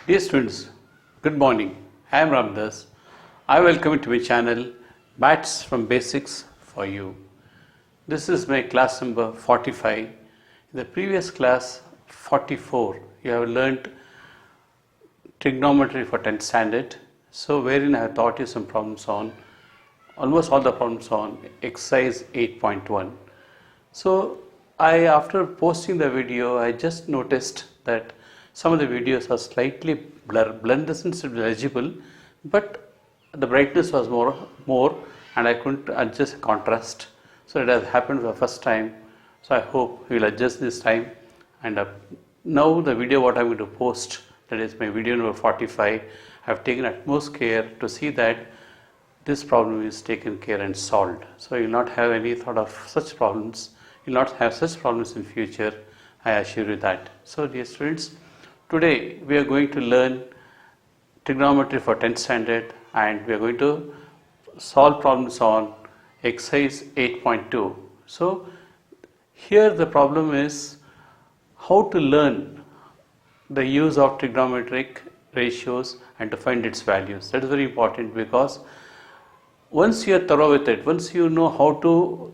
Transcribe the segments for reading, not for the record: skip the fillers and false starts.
Dear students, good morning. I am Ramdas. I welcome you to my channel Maths from Basics for You. This is my class number 45. In the previous class 44, you have learnt trigonometry for 10th standard. So wherein I have taught you some problems on, almost all the problems on exercise 8.1. So after posting the video, I just noticed that some of the videos are slightly blurred in the sense it was legible, but the brightness was more and I couldn't adjust contrast. So it has happened for the first time. So I hope you will adjust this time. And now the video what I am going to post, that is my video number 45, I have taken utmost care to see that this problem is taken care and solved. So you will not have any thought of such problems. You will not have such problems in future. I assure you that. So dear students, today we are going to learn trigonometry for 10th standard and we are going to solve problems on exercise 8.2. So here the problem is how to learn the use of trigonometric ratios and to find its values. That is very important because once you are thorough with it, once you know how to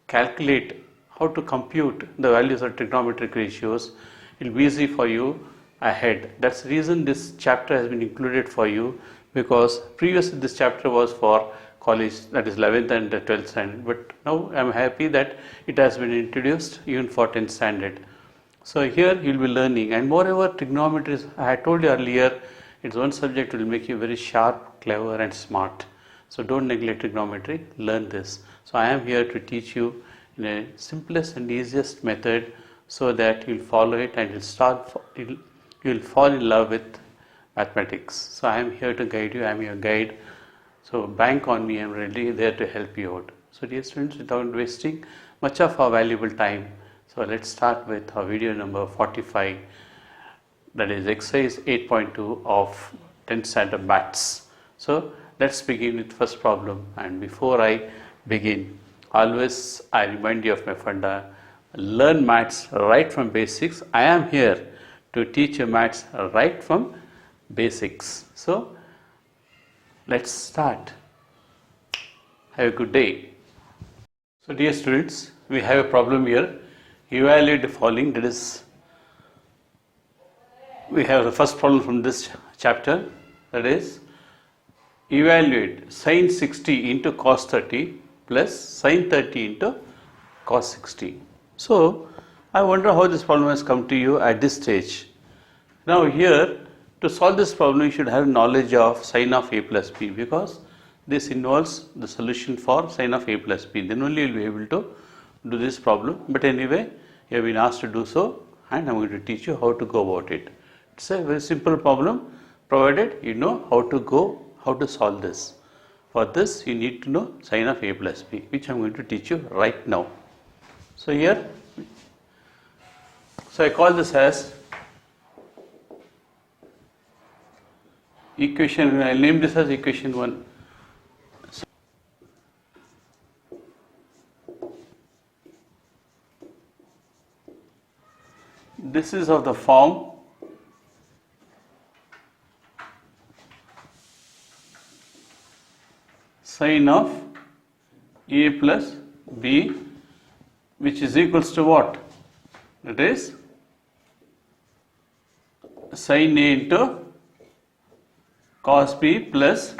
calculate, how to compute the values of trigonometric ratios, it will be easy for you ahead. That's the reason this chapter has been included for you, because previously this chapter was for college, that is 11th and 12th standard, but now I am happy that it has been introduced even for 10th standard. So here you will be learning, and moreover trigonometry is, I had told you earlier, it's one subject will make you very sharp, clever and smart. So don't neglect trigonometry, learn this. So I am here to teach you in a simplest and easiest method so that you will follow it and you will fall in love with mathematics. So I am here to guide you, I am your guide. So bank on me, I am really there to help you out. So dear students, without wasting much of our valuable time, so let's start with our video number 45, that is exercise 8.2 of 10th standard maths. So let's begin with first problem, and before I begin, always I remind you of my funda, learn maths right from basics. I am here to teach you maths right from basics. So let's start. Have a good day. So dear students, we have a problem here. Evaluate the following. That is, we have the first problem from this chapter, that is evaluate sin 60 into cos 30 plus sin 30 into cos 60. So I wonder how this problem has come to you at this stage. Now here, to solve this problem you should have knowledge of sin of a plus b, because this involves the solution for sin of a plus b. Then only you will be able to do this problem. But anyway, you have been asked to do so and I am going to teach you how to go about it. It's a very simple problem, provided you know how to solve this. For this you need to know sin of a plus b, which I am going to teach you right now. So here, so I call this as equation, I will name this as equation 1. This is of the form sin of a plus b, which is equals to what? That is sin a into cos b plus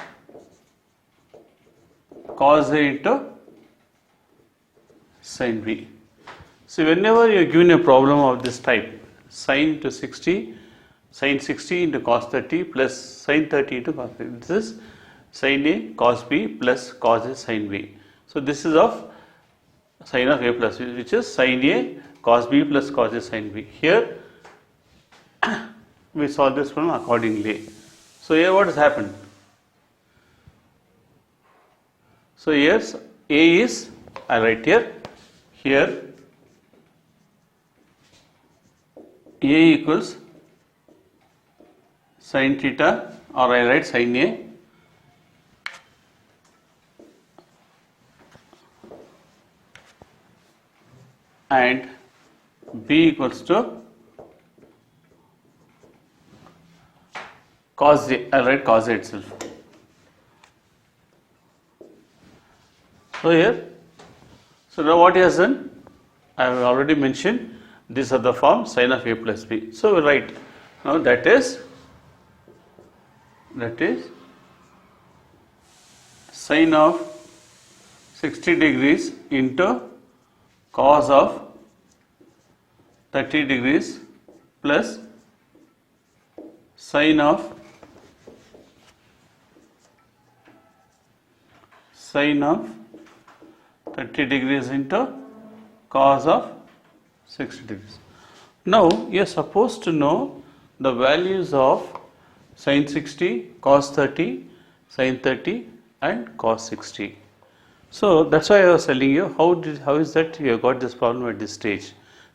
cos a into sin b. So whenever you are given a problem of this type, sin 60 into cos 30 plus sin 30 into cos 30, this is sin a cos b plus cos a sin b. So this is of sin of a plus b, which is sin a cos b plus cos a sin b. Here we solve this problem accordingly. So here what has happened? So here a is, I write here a equals sin theta, or I write sin a and b equals to cos A, I'll write cos A itself. So here, so now what he has done, I have already mentioned, these are the form sin of A plus B. So we write, now that is sin of 60 degrees into cos of 30 degrees plus sin of 30 degrees into cos of 60 degrees. Now you are supposed to know the values of sin 60, cos 30, sin 30 and cos 60. So that's why I was telling you how is that you have got this problem at this stage.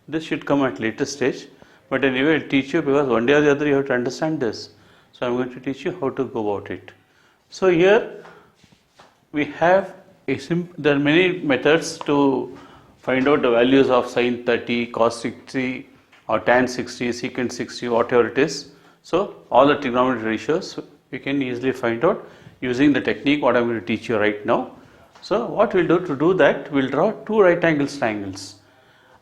This should come at later stage, but anyway I'll teach you, because one day or the other you have to understand this. So I'm going to teach you how to go about it. So here we have there are many methods to find out the values of sin 30, cos 60 or tan 60, secant 60, whatever it is. So all the trigonometric ratios we can easily find out using the technique what I'm going to teach you right now. So what we'll do to do that, we'll draw two right angle triangles.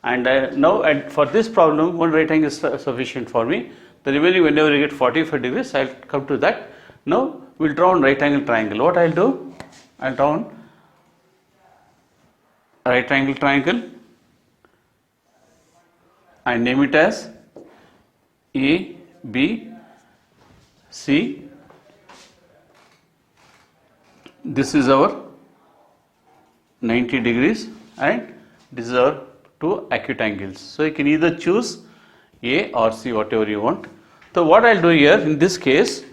And for this problem, one right angle is sufficient for me. The remaining, whenever you get 45 degrees, I'll come to that. Now we'll draw a right angle triangle. What I'll do, I'll draw a right angle triangle and name it as A, B, C. This is our 90 degrees and this is our two acute angles. So you can either choose A or C, whatever you want. So what I'll do here in this case,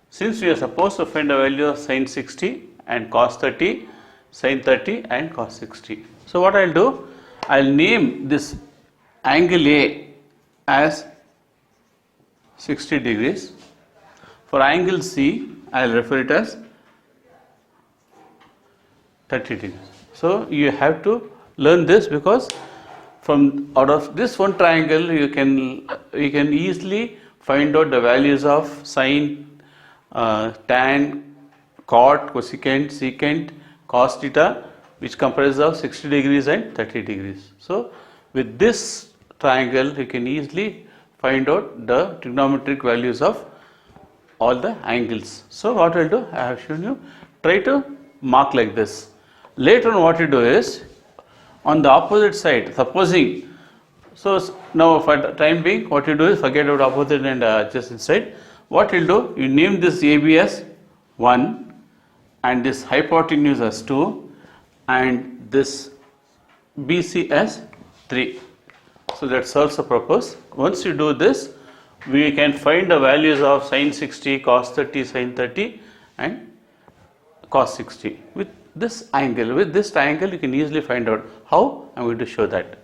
since we are supposed to find a value of sin 60 and cos 30, sin 30 and cos 60. So what I'll do, I'll name this angle A as 60 degrees. For angle C, I'll refer it as 30 degrees. So you have to learn this, because from out of this one triangle you can easily find out the values of sin, tan, cot, cosecant, secant, cos theta, which comprises of 60 degrees and 30 degrees. So with this triangle you can easily find out the trigonometric values of all the angles. So what I'll do, I have shown you, try to mark like this. Later on what you do is, on the opposite side, supposing, so now for the time being what you do is forget about opposite and adjacent side. What you'll do, you name this AB as 1 and this hypotenuse as 2 and this BC as 3. So that solves the purpose. Once you do this, we can find the values of sin 60, cos 30, sin 30 and cos 60 with this angle. With this triangle you can easily find out how. I'm going to show that.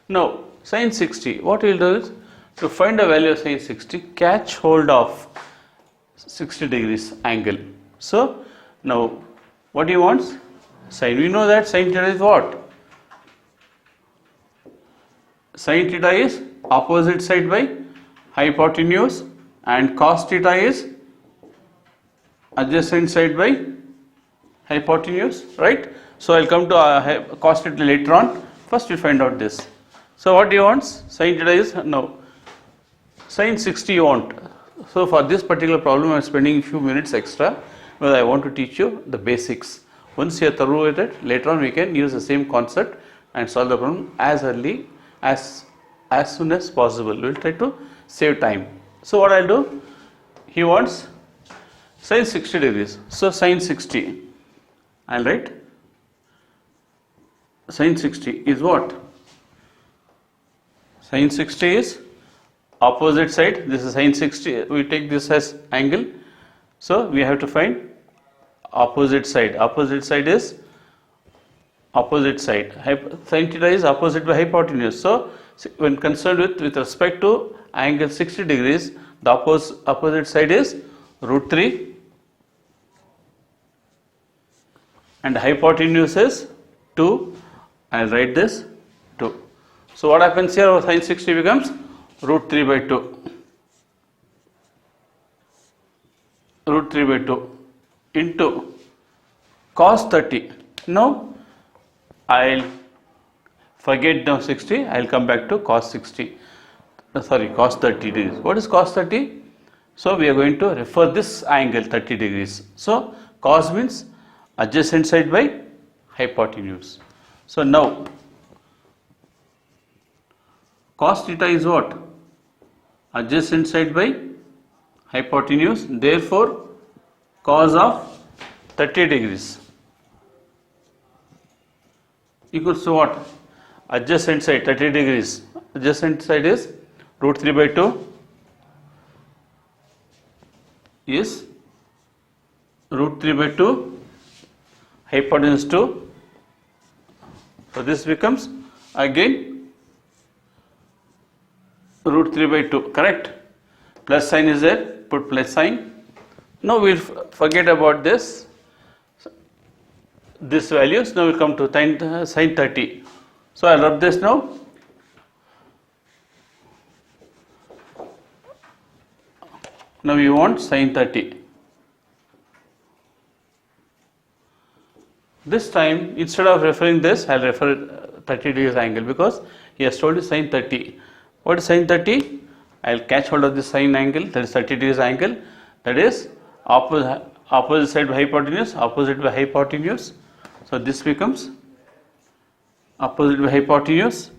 Now sin 60, what we will do is, to find the value of sin 60, catch hold of 60 degrees angle. So now what do you want? Sin, we know that sin theta is what? Sin theta is opposite side by hypotenuse and cos theta is adjacent side by hypotenuse, right? So I'll come to cos theta later on. First we find out this. So what do you want? Sin theta is, no, sin 60 you want. So for this particular problem I am spending a few minutes extra, because I want to teach you the basics. Once you are thorough with it, later on we can use the same concept and solve the problem as early as soon as possible. We will try to save time. So what I'll do, he wants sin 60 degrees. So sin 60, I'll write sin 60 is what? Sin 60 is opposite side. This is sin 60. We take this as angle. So we have to find opposite side. Opposite side is opposite side. Sin theta is opposite by hypotenuse. So when concerned with respect to angle 60 degrees, the opposite side is root 3 and hypotenuse is 2. I'll write this 2. So what happens here, sin 60 becomes root 3 by 2. root 3 by 2 into cos 30. Now I'll forget now 60, I'll come back to cos 60. Cos 30 degrees. What is cos 30? So we are going to refer this angle 30 degrees. So cos means adjacent side by hypotenuse. So now cos theta is what? Adjacent side by hypotenuse. Therefore cos of 30 degrees equals to what? Adjacent side 30 degrees. Adjacent side is root 3 by 2 is root 3 by 2 hypotenuse 2. So this becomes again root 3 by 2, correct? Plus sign is there, put plus sign. Now we'll forget about this values. Now we'll come to sin 30. So I'll rub this now. Now you want sin 30. This time instead of referring this, I'll refer 30 degrees angle because he has told you sin 30. What is sin 30? I'll catch hold of this sin angle, that is 30 degrees angle, that is opposite side by hypotenuse, opposite by hypotenuse. So this becomes opposite by hypotenuse,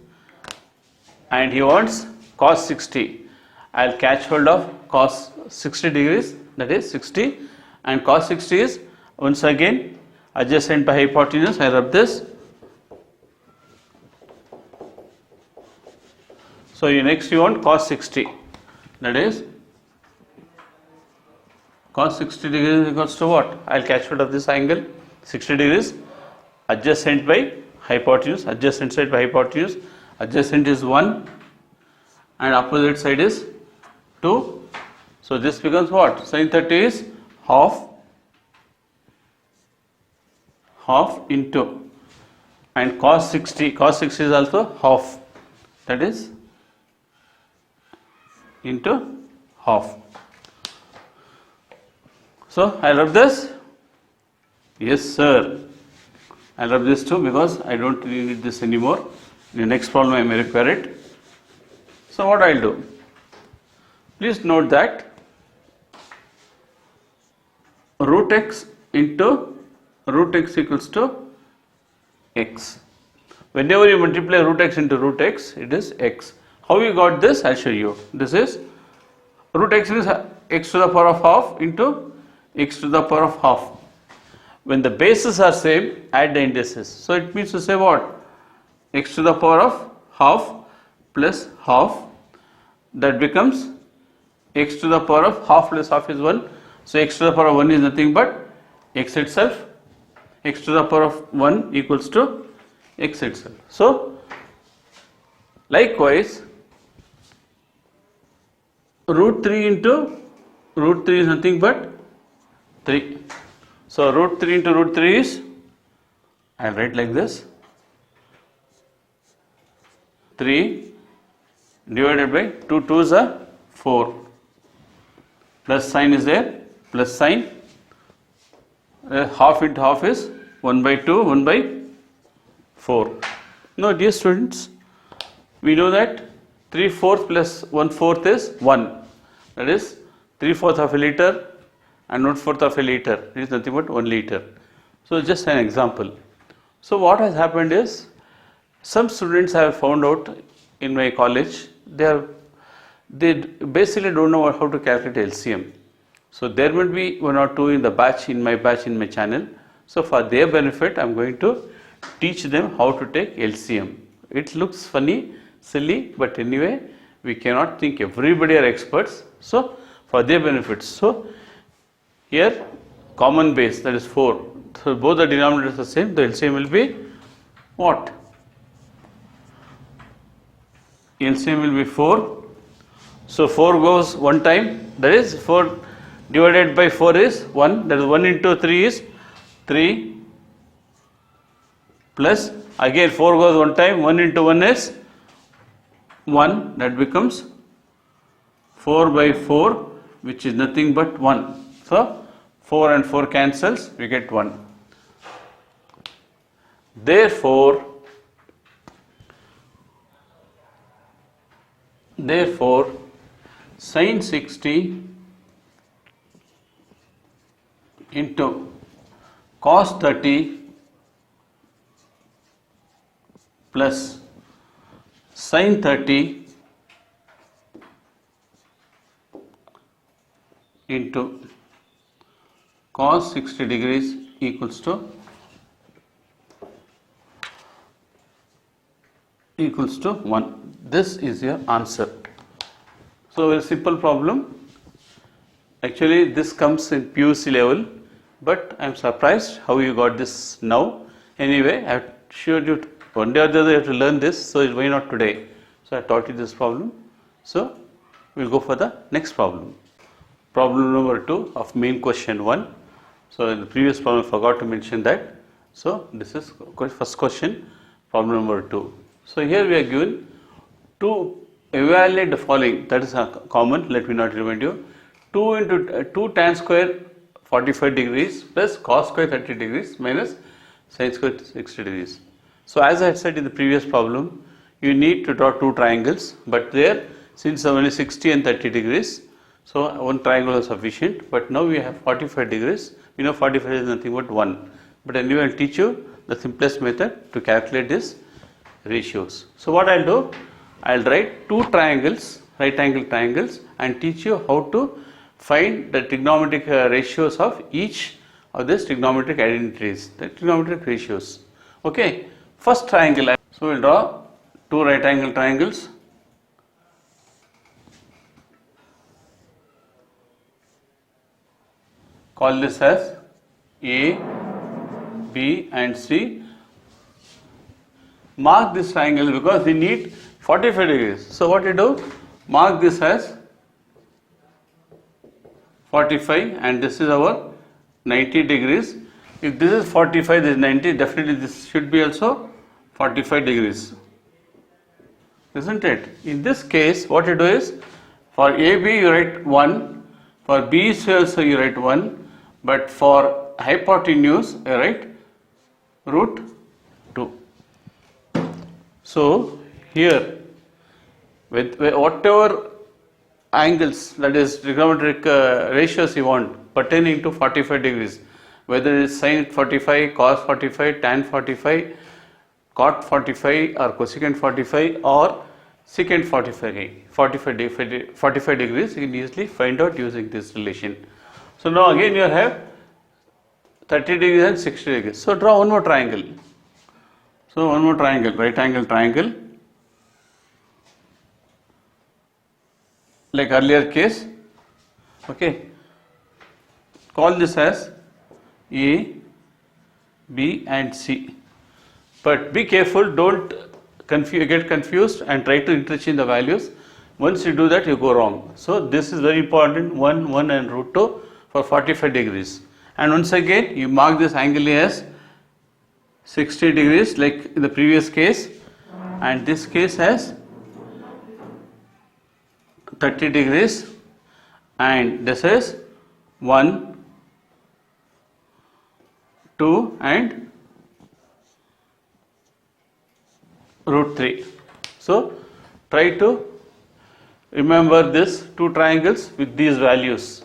and he wants cos 60. I'll catch hold of cos 60 degrees, that is 60, and cos 60 is once again adjacent by hypotenuse. I rub this. So next you want cos 60, that is cos 60 degrees equals to what? I'll catch hold of this angle 60 degrees, adjacent by hypotenuse, adjacent side by hypotenuse, adjacent is 1 and opposite side is 2. So this becomes what? Sin 30 is half into, and cos 60 is also half, that is into half. So I rub this. Yes sir, I'll rub this too because I don't really need this anymore. In the next problem I may require it. So what I'll do, please note that root x into root x equals to x. Whenever you multiply root x into root x, it is x. How we got this? I'll show you. This is root x is x to the power of half into x to the power of half. When the bases are same, add the indices. So it means to say what? X to the power of half plus half, that becomes x to the power of half plus half is 1. So x to the power of 1 is nothing but x itself. X to the power of 1 equals to x itself. So likewise root 3 into root 3 is nothing but 3. So root 3 into root 3 is, I'll write like this, 3 divided by 2 2s are 4, plus sign is there, plus sign, half into half is 1 by 2, 1 by 4. Now dear students, we know that 3/4 plus 1/4 is 1, that is 3/4 of a liter and 1/4 of a liter, it is nothing but 1 liter. So just an example. So what has happened is, some students have found out in my college, they basically don't know how to calculate LCM. So there will be 1 or 2 in my channel. So for their benefit, I am going to teach them how to take LCM. It looks funny, silly, but anyway, we cannot think everybody are experts. So for their benefit. So here common base, that is 4. So both the denominators are the same. The LCM will be what? LCM will be 4. So 4 goes one time, that is 4 divided by 4 is 1, that is 1 into 3 is 3, plus again 4 goes one time, 1 into 1 is 1, that becomes 4 by 4, which is nothing but 1. So 4 and 4 cancels, we get 1. Therefore sin 60 into cos 30 plus sin 30 into cos 60 degrees equals to 1. This is your answer. So a simple problem. Actually this comes in PUC level, but I am surprised how you got this now. Anyway, I have showed you one day or the other you have to learn this, so why not today? So I taught you this problem. So we will go for the next problem. Problem number 2 of main question 1. So in the previous problem I forgot to mention that. So this is first question, problem number 2. So here we are given to evaluate the following, that is common, let me not remind you. 2 into 2 tan square 45 degrees plus cos square 30 degrees minus sin square 60 degrees. So as I had said in the previous problem, you need to draw 2 triangles, but there since only 60 and 30 degrees, so one triangle is sufficient, but now we have 45 degrees, you know 45 is nothing but 1. But anyway I will teach you the simplest method to calculate this ratios. So what I will do, I will write 2 triangles, right angle triangles, and teach you how to find the trigonometric ratios of each of these trigonometric identities, the trigonometric ratios. Okay, first triangle, so we will draw 2 right angle triangles. Call this as A, B and C. Mark this triangle because we need 45 degrees. So what you do, mark this as 45 and this is our 90 degrees. If this is 45, this is 90, definitely this should be also 45 degrees, isn't it? In this case what you do is, for AB you write 1, for BC also you write 1, but for hypotenuse you write root 2. So here with whatever angles, that is trigonometric ratios you want pertaining to 45 degrees, whether it is sin 45, cos 45, tan 45, cot 45 or cosecant 45 or secant 45 degrees, you can easily find out using this relation. So now again you have 30 degrees and 60 degrees. So draw one more triangle. So one more triangle, right angle triangle, like earlier case. Okay, call this as A, B and C. But be careful, don't get confused and try to interchange the values. Once you do that, you go wrong. So this is very important, 1, 1 and root 2 for 45 degrees. And once again, you mark this angle as 60 degrees like in the previous case, and this case as 30 degrees, and this is 1, 2 and root 3. So try to remember this 2 triangles with these values.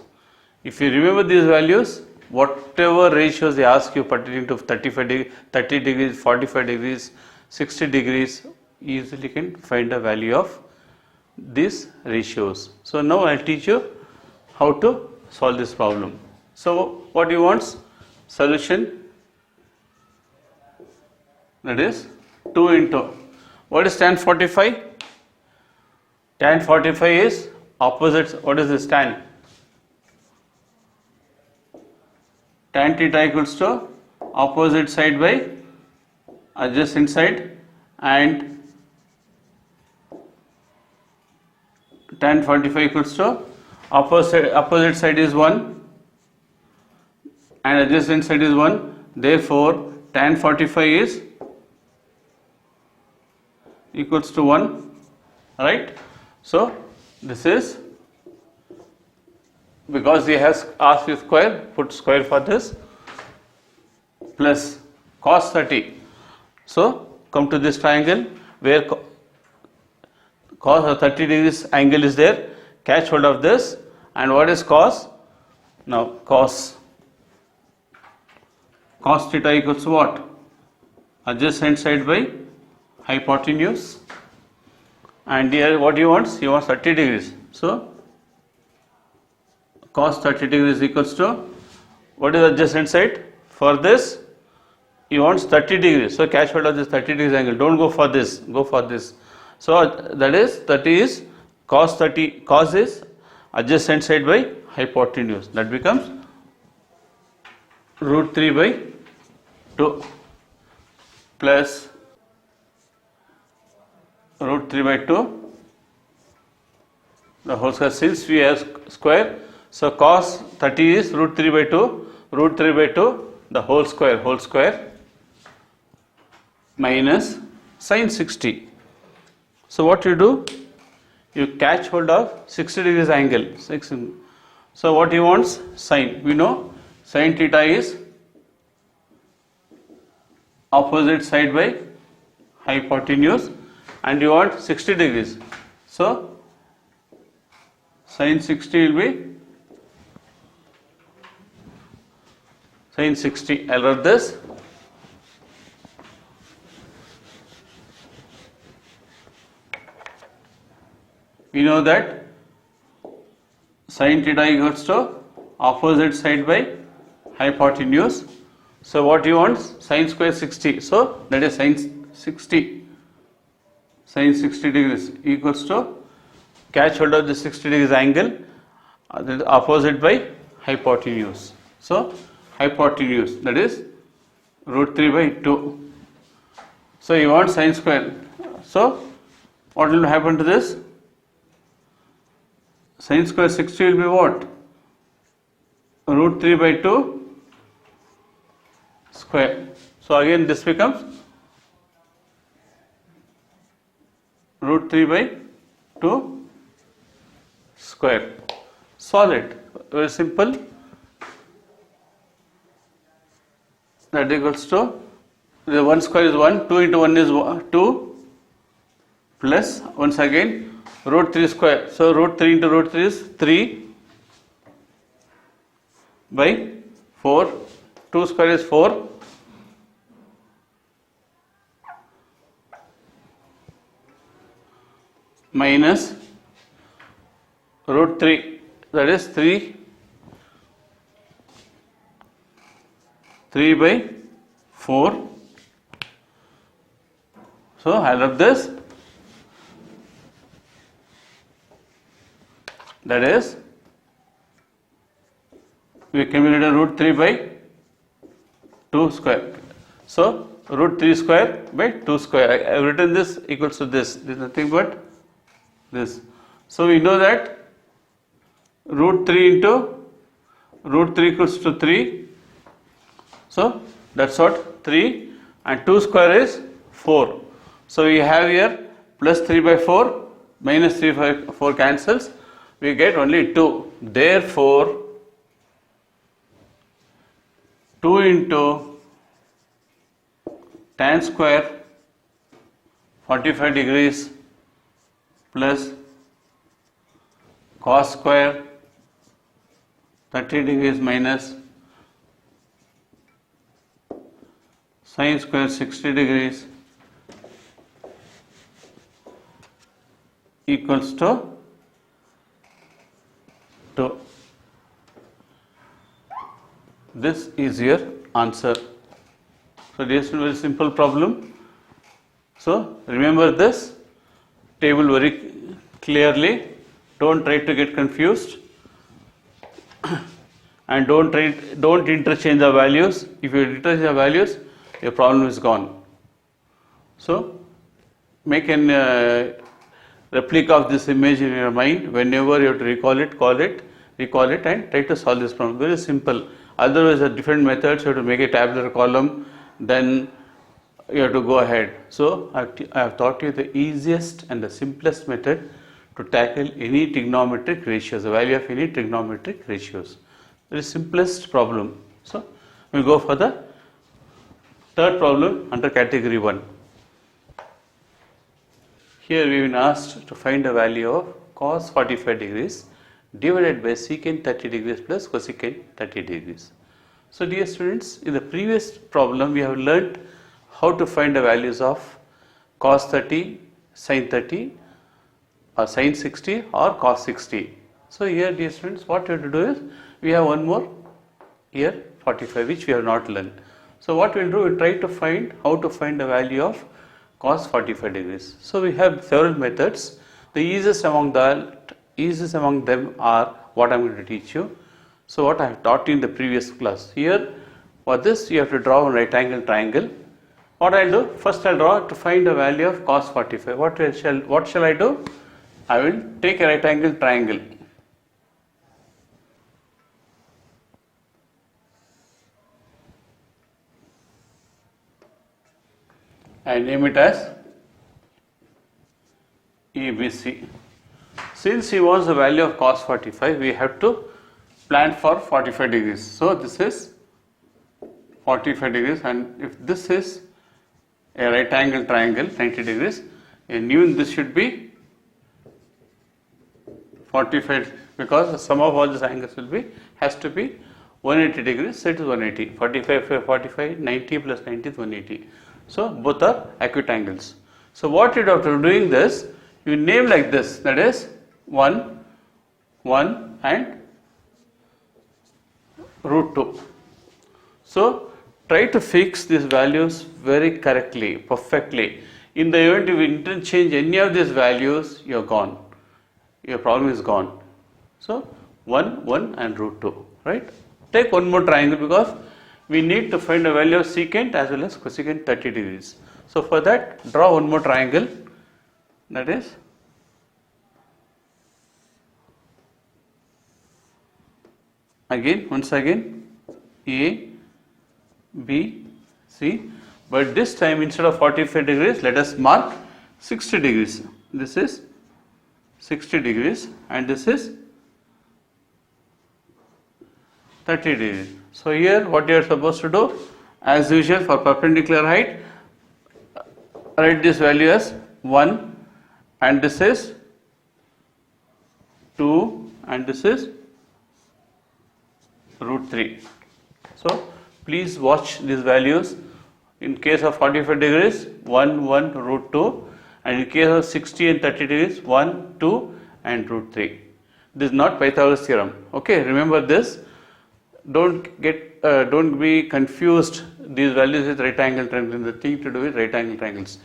If you remember these values, whatever ratios they ask you pertaining to 30 degrees, 45 degrees, 60 degrees, easily can find the value of these ratios. So now I will teach you how to solve this problem. So what you want? Solution, that is 2 into, what is tan 45? Tan 45 is opposite, what is this tan? Tan theta equals to opposite side by adjacent side, and tan 45 equals to opposite side is 1 and adjacent side is 1. Therefore tan 45 is equals to 1, right? So this is because he has asked you square, put square for this, plus cos 30. So come to this triangle where cos 30 degrees angle is there, catch hold of this, and what is cos? Now cos theta equals what? Adjacent side by hypotenuse, and here what he wants? He wants 30 degrees. So cos 30 degrees equals to, what is adjacent side? For this he wants 30 degrees, so catch hold of this 30 degrees angle, don't go for this, go for this. So that is 30 is cos 30, cos is adjacent side by hypotenuse, that becomes root 3 by 2 plus root 3 by 2 the whole square, since we have square, so cos 30 is root 3 by 2, root 3 by 2 the whole square minus sin 60. So what you do? You catch hold of 60 degrees angle. So what he wants? Sin. We know sin theta is opposite side by hypotenuse, and you want 60 degrees. So sin 60 will be sin 60. I'll write this. We know that sin theta equals to opposite side by hypotenuse. So what you want? Sin square 60. So that is sin 60. Sin 60 degrees equals to, catch hold of the 60 degrees angle, opposite by hypotenuse. So hypotenuse, that is root 3 by 2. So you want sin square. So what will happen to this? Sin square 60 will be what? Root 3 by 2 square. So again this becomes root 3 by 2 square. Solve it. Very simple. That equals to, the 1 square is 1, 2 into 1 is 2, plus once again root 3 square. So root 3 into root 3 is 3 by 4, 2 square is 4, minus root 3, that is 3 by 4. So I love this. That is, we calculated root 3 by 2 square. So root 3 square by 2 square. I have written this equals to this. This is nothing but this. So we know that root 3 into root 3 equals to 3. So that's what 3, and 2 square is 4. So we have here plus 3 by 4 minus 3 by 4 cancels. We get only 2. Therefore 2 into tan square 45 degrees plus cos square 30 degrees minus sin square 60 degrees equals to 2. This is your answer. So this is a very simple problem. So remember this table very clearly. Don't try to get confused, and don't interchange the values. If you interchange the values, your problem is gone. So make an replica of this image in your mind. Whenever you have to recall it, recall it, and try to solve this problem. Very simple. Otherwise, there are different methods. You have to make a tabular column, then you have to go ahead. So I have taught you the easiest and the simplest method to tackle any trigonometric ratios, the value of any trigonometric ratios. Very simplest problem. So we go for the third problem under category 1. Here we have been asked to find the value of cos 45 degrees divided by secant 30 degrees plus cosecant 30 degrees. So dear students, in the previous problem we have learnt how to find the values of cos 30, sin 30 or sin 60 or cos 60. So here dear students, what we have to do is, we have one more here 45 which we have not learned. So what we will do, we will try to find how to find the value of cos 45 degrees. So we have several methods. The easiest among them are what I am going to teach you. So what I have taught you in the previous class. Here for this you have to draw a right angle triangle. What I will do, first I will draw to find the value of cos 45. What shall I do? I will take a right angle triangle. And name it as ABC. Since he wants the value of cos 45, we have to plan for 45 degrees. So this is 45 degrees, and if this is a right angle triangle 90 degrees, and even this should be 45, because the sum of all these angles has to be 180 degrees. So it is 180. 45, 90 plus 90 is 180. So both are acute angles. So what you do after doing this, you name like this, that is 1, 1 and root 2. So try to fix these values very correctly, perfectly. In the event if you interchange any of these values, you are gone. Your problem is gone. So 1, 1 and root 2, right? Take one more triangle because we need to find the value of secant as well as cosecant 30 degrees. So for that, draw one more triangle, that is once again A, B, C, but this time instead of 45 degrees, let us mark 60 degrees. This is 60 degrees and this is 30 degrees. So here what you are supposed to do, as usual for perpendicular height, write this value as 1 and this is 2 and this is root 3. So please watch these values. In case of 45 degrees, 1, 1 root 2, and in case of 60 and 30 degrees, 1, 2 and root 3. This is not Pythagoras theorem. Okay, remember this. Don't be confused these values with right angle triangles. The thing to do with right angle triangles.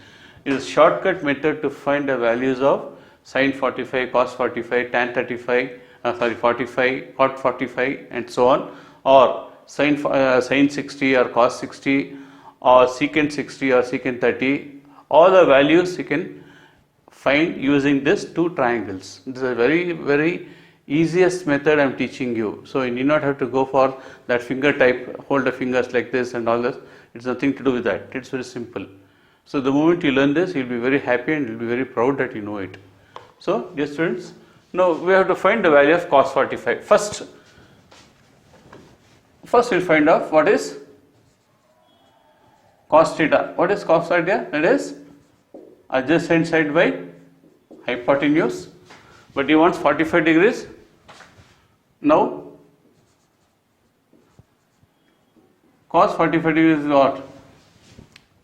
It is a shortcut method to find the values of sin 45, cos 45, tan 35, 45, cot 45 and so on, or sin 60 or cos 60 or secant 60 or secant 30. All the values you can find using these two triangles. This is a very easiest method I am teaching you. So you need not have to go for that finger type, hold the fingers like this and all this. It's nothing to do with that. It's very simple. So the moment you learn this, you'll be very happy and you'll be very proud that you know it. So dear students, now we have to find the value of cos 45. First we'll find out what is cos theta. What is cos theta? That is adjacent side by hypotenuse. But he wants 45 degrees. Now cos 45 degrees is what?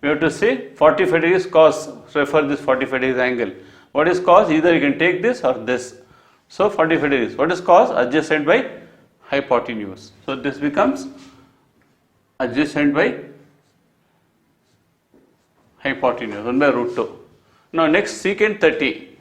We have to say 45 degrees cos. Refer this 45 degrees angle. What is cos? Either you can take this or this. So 45 degrees. What is cos? Adjacent by hypotenuse. So this becomes adjacent by hypotenuse 1 by root 2. Now next secant 30.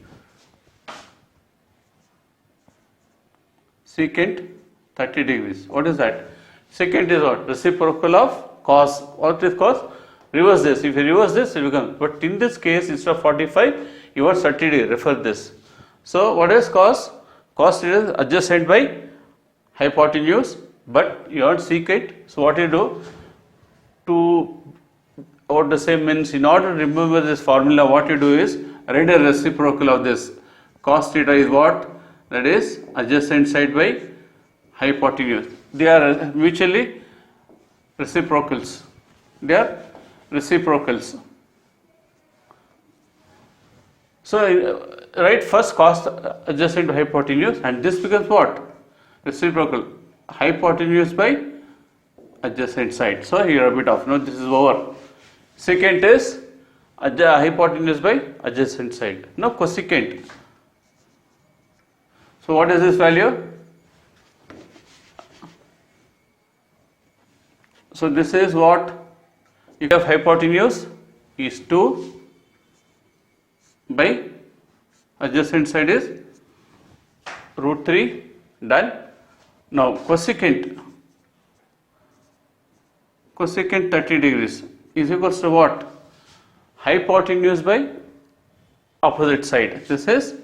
Secant 30 degrees. What is that? Secant is what? Reciprocal of cos. What is cos? Reverse this. If you reverse this, it becomes. But in this case, instead of 45, you want 30 degrees. Refer this. So what is cos? Cos is adjacent by hypotenuse, but you want secant. So what you do? What the same means, in order to remember this formula, what you do is write a reciprocal of this. Cos theta is what? That is adjacent side by hypotenuse. They are mutually reciprocals. They are reciprocals. So write first cos adjacent to hypotenuse, and this becomes what? Reciprocal. Hypotenuse by adjacent side. So here a bit of, no, this is over. Secant is hypotenuse by adjacent side. Now cosecant. So what is this value? So this is what? You have hypotenuse is 2 by adjacent side is root 3. Done. Now cosecant 30 degrees is equals to what? Hypotenuse by opposite side. This is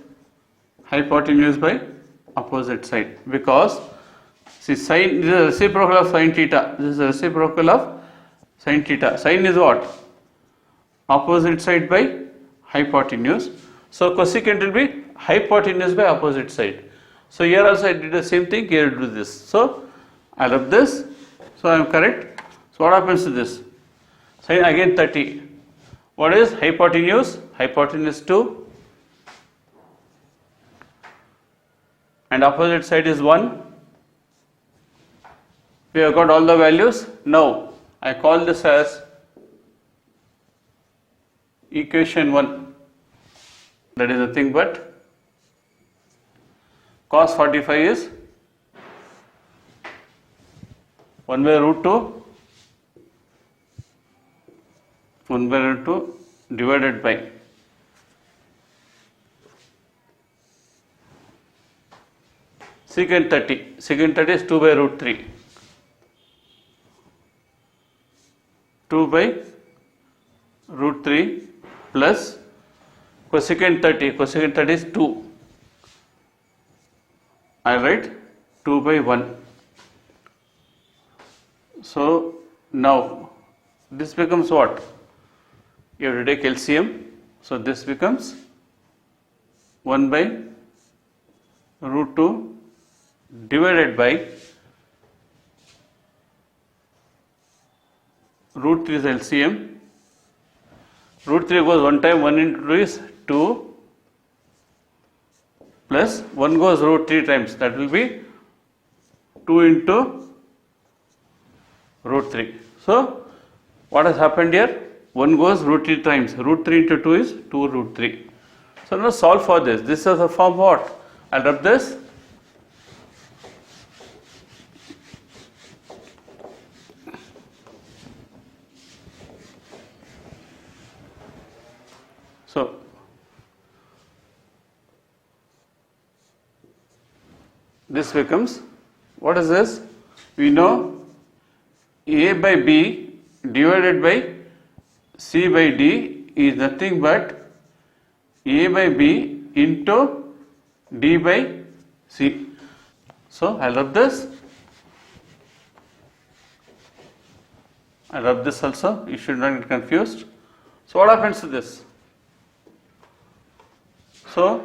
hypotenuse by opposite side, because see, sine, this is a reciprocal of sine theta. This is a reciprocal of sine theta. Sine is what? Opposite side by hypotenuse. So cosecant will be hypotenuse by opposite side. So here also I did the same thing. Here I do this. So I rub this. So I am correct. So what happens to this? Sine again 30. What is hypotenuse? Hypotenuse 2. And opposite side is 1. We have got all the values. Now I call this as equation 1. That is nothing but cos 45 is 1 by root 2 divided by secant 30. Secant 30 is 2 by root 3. 2 by root 3 plus cosecant 30. Cosecant 30 is 2. I write 2 by 1. So now this becomes what? You have to take LCM. So this becomes 1 by root 2 divided by root 3 is LCM. Root 3 goes 1 time, 1 into 2 is 2 plus 1 goes root 3 times, that will be 2 into root 3. So what has happened here? 1 goes root 3 times. Root 3 into 2 is 2 root 3. So now solve for this. This is the form what? I'll rub this. So this becomes, what is this? We know A by B divided by C by D is nothing but A by B into D by C. So I'll rub this. I'll rub this also. You should not get confused. So what happens to this? So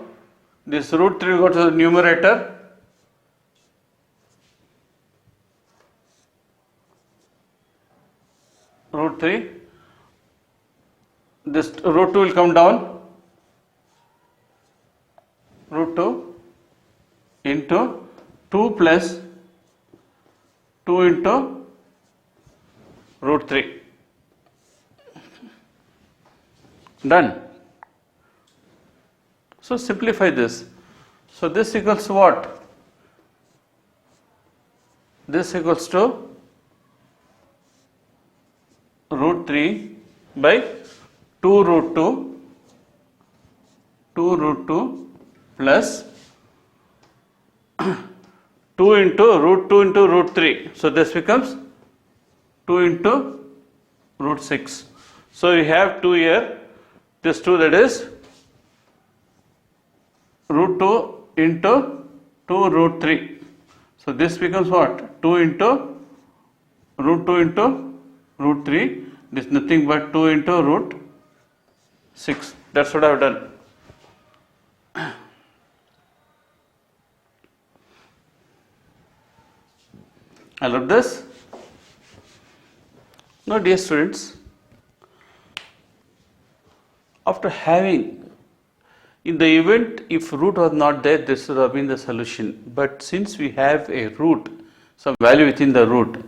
this root 3 will go to the numerator. Root 3. This root 2 will come down. Root 2 into 2 plus 2 into root 3. Done. So simplify this. So this equals to what? This equals to root 3 by 2 root 2 plus 2 into root 3. So this becomes 2 into root 6. So we have 2 here. This 2, that is root 2 into 2 root 3. So this becomes what? 2 into root 2 into root 3. This is nothing but 2 into root 6. That's what I have done. I love this. Now dear students, after having, in the event if root was not there, this would have been the solution. But since we have a root, some value within the root,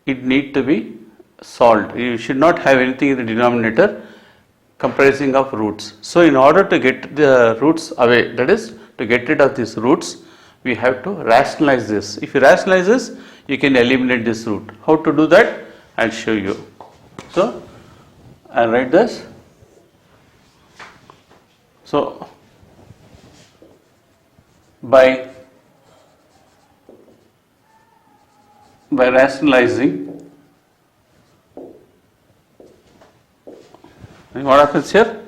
it need to be solved. You should not have anything in the denominator comprising of roots. So in order to get the roots away, that is to get rid of these roots, we have to rationalize this. If you rationalize this, you can eliminate this root. How to do that? I'll show you. So I'll write this. So by rationalizing, what happens here?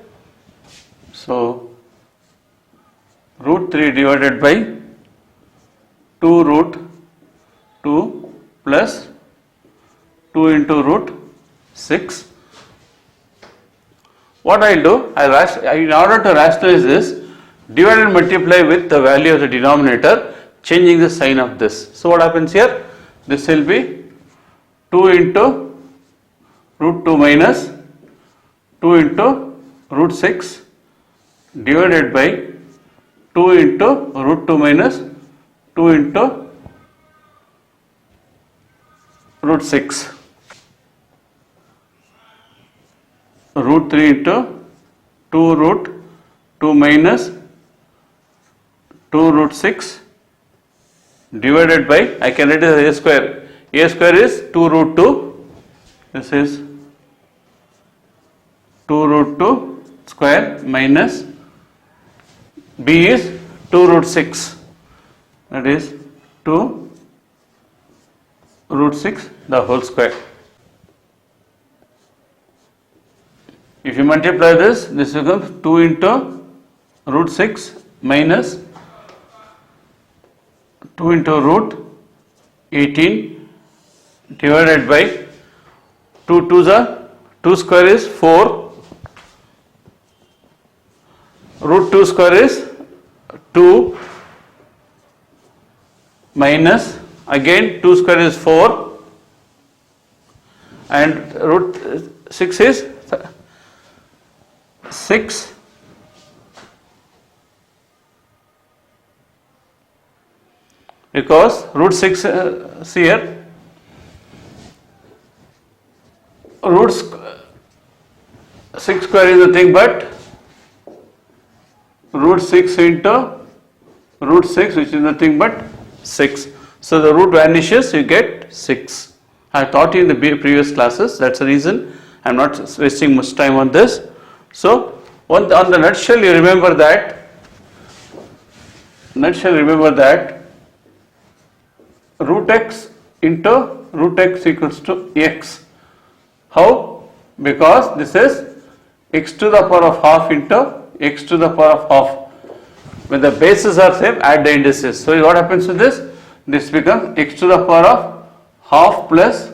So root 3 divided by 2 root 2 plus 2 into root 6. What I will do, in order to rationalize this, divide and multiply with the value of the denominator, changing the sign of this. So what happens here? This will be 2 into root 2 minus 2 into root 6 divided by 2 into root 2 minus 2 into root 6. Root 3 into 2 root 2 minus 2 root 6 divided by, I can write it as a square. A square is 2 root 2. This is 2 root 2 square minus b is 2 root 6. That is 2 root 6 the whole square. If you multiply this becomes 2 into root 6 minus 2 into root 18 divided by 2 to the 2 square is 4, root 2 square is 2 minus again 2 square is 4 and root 6 is 6 because root 6 here root 6 square is nothing but root 6 into root 6, which is nothing but 6. So the root vanishes, you get 6. I taught you in the previous classes, that's the reason I am not wasting much time on this. So on the nutshell, you remember that root x into root x equals to x. How? Because this is x to the power of half into x to the power of half. When the bases are same, add the indices. So what happens to this? This becomes x to the power of half plus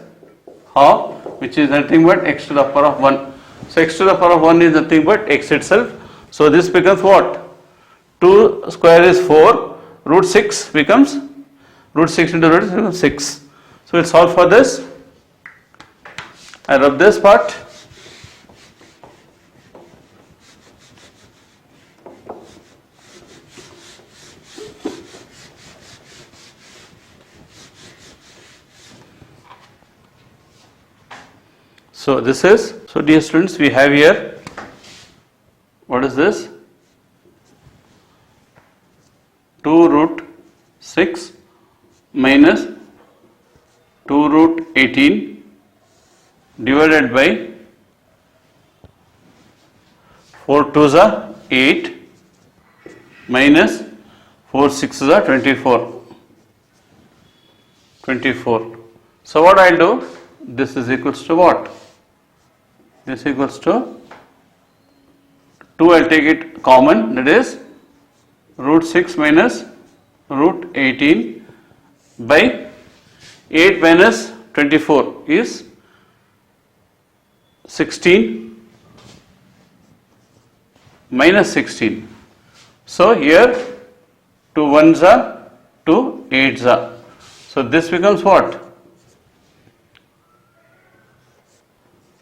half, which is nothing but x to the power of 1. So x to the power of 1 is nothing but x itself. So this becomes what? 2 square is 4, root 6 becomes, root 6 into root 6 becomes 6. So we'll solve for this. I rub this part. So this is, so dear students, we have here, what is this? 2 root 6 minus 2 root 18 divided by 4 2s are 8 minus 4 6s are 24. So what I'll do, this is equals to what? This equals to 2, I'll take it common, that is root 6 minus root 18 by 8 minus 24 is 16 minus 16. So here 2 1s are 2 8s are. So this becomes what?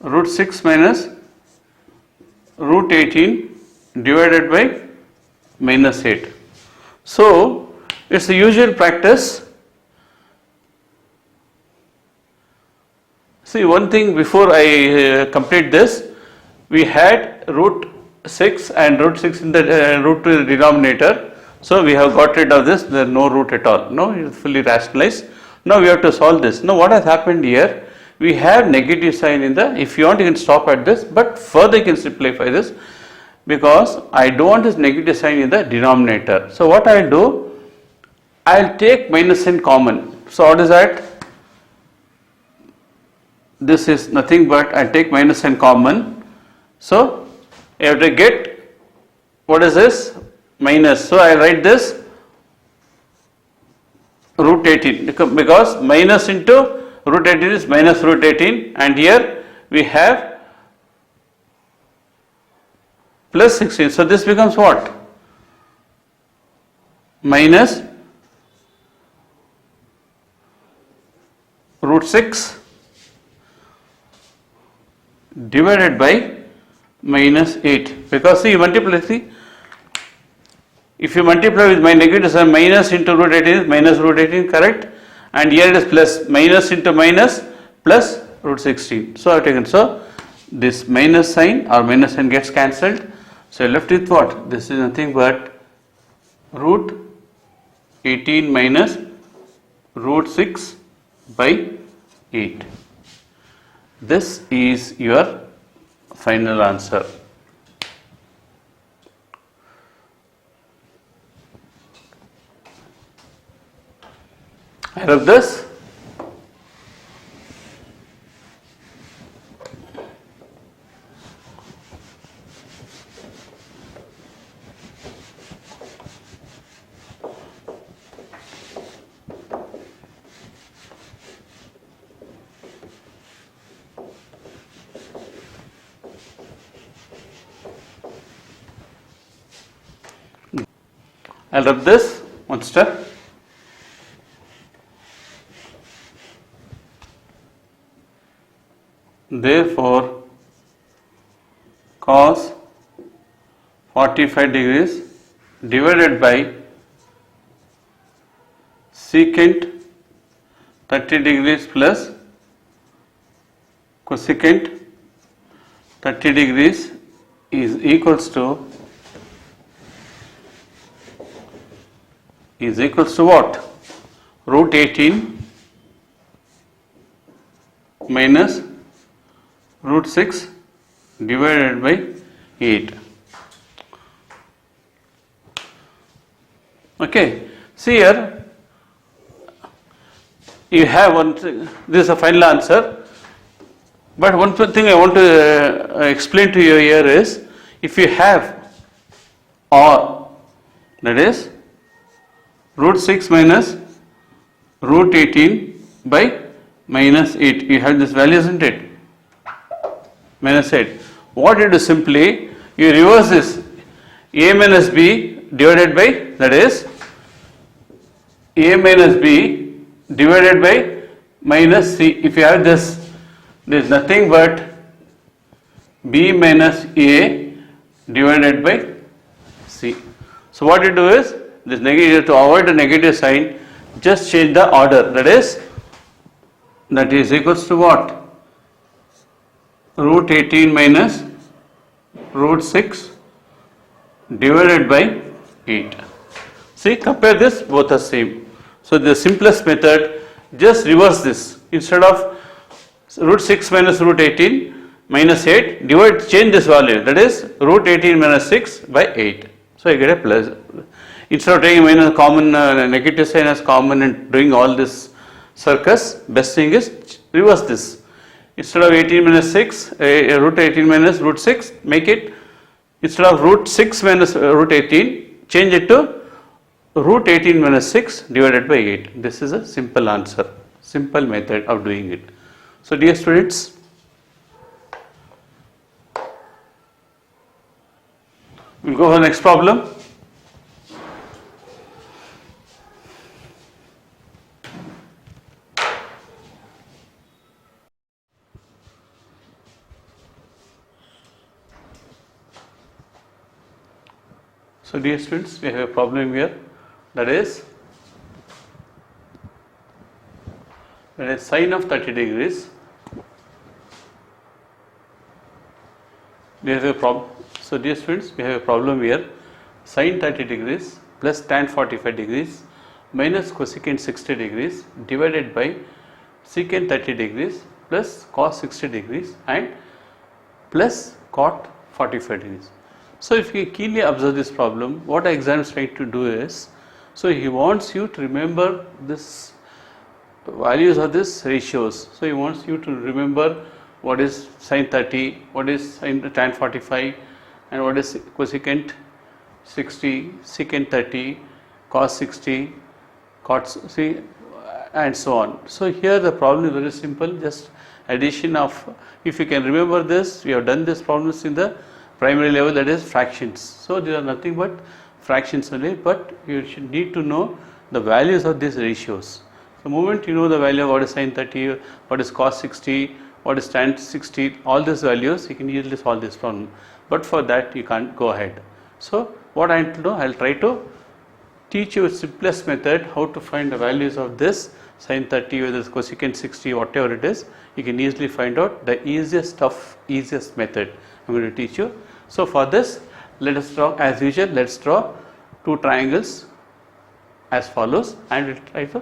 root 6 minus root 18 divided by minus 8. So it's the usual practice. See, one thing before I complete this, we had root 6 and root 6 in the root to the denominator. So we have got rid of this, there is no root at all. No, it is fully rationalized. Now we have to solve this. Now what has happened here? We have negative sign in the, if you want you can stop at this, but further you can simplify this, because I don't want this negative sign in the denominator. So what I will do, I will take minus sign common. So what is that? This is nothing but I take minus sign common. So you have to get, what is this? Minus. So I write this root 18, because minus into root 18 is minus root 18, and here we have plus 16. So this becomes what? Minus root 6 divided by minus 8, because see, you multiply, see, if you multiply with my negative sign, minus into root 18 is minus root 18, correct, and here it is plus, minus into minus plus root 16. So I have taken, so this minus sign or minus sign gets cancelled. So I left with what? This is nothing but root 18 minus root 6 by 8. This is your final answer. I have this. I'll rub this one step. Therefore, cos 45 degrees divided by secant 30 degrees plus cosecant 30 degrees is equals to what? Root 18 minus root 6 divided by 8. Okay, see here, you have one thing, this is a final answer, but one thing I want to explain to you here is, if you have or, that is root 6 minus root 18 by minus 8, you have this value, isn't it? Minus 8. What you do, simply you reverse this, a minus b divided by, that is a minus b divided by minus c. If you have this, there is nothing but b minus a divided by c. So what you do is, this negative, to avoid a negative sign, just change the order, that is equals to what? Root 18 minus root 6 divided by 8. See, compare this, both are same. So the simplest method, just reverse this. Instead of root 6 minus root 18 minus 8, change this value, that is root 18 minus 6 by 8. So you get a plus. Instead of taking minus common, negative sign as common and doing all this circus, best thing is reverse this. Instead of 18 minus 6, root 18 minus root 6, make it, instead of root 6 minus root 18, change it to root 18 minus 6 divided by 8. This is a simple answer, simple method of doing it. So dear students, we'll go for the next problem. So dear students, we have a problem here, that is sine of 30 degrees. We have a problem. So dear students, we have a problem here, sine 30 degrees plus tan 45 degrees minus cosecant 60 degrees divided by secant 30 degrees plus cos 60 degrees and plus cot 45 degrees. So if you keenly observe this problem, what the examiner is trying to do is, so he wants you to remember this values of this ratios. So he wants you to remember what is sin 30, what is sin tan 45 and what is cosecant 60, secant 30, cos 60, cot see and so on. So here the problem is very simple, just addition of, if you can remember this, we have done this problems in the primary level, that is fractions. So these are nothing but fractions only, but you should need to know the values of these ratios. The moment you know the value of what is sin 30, what is cos 60, what is tan 60, all these values, you can easily solve this problem. But for that you can't go ahead. So what I want to do, I will try to teach you a simplest method how to find the values of this sin 30, whether it's cosecant 60, whatever it is, you can easily find out the easiest method I'm going to teach you. So for this, let us draw, as usual, let's draw two triangles as follows and we'll try to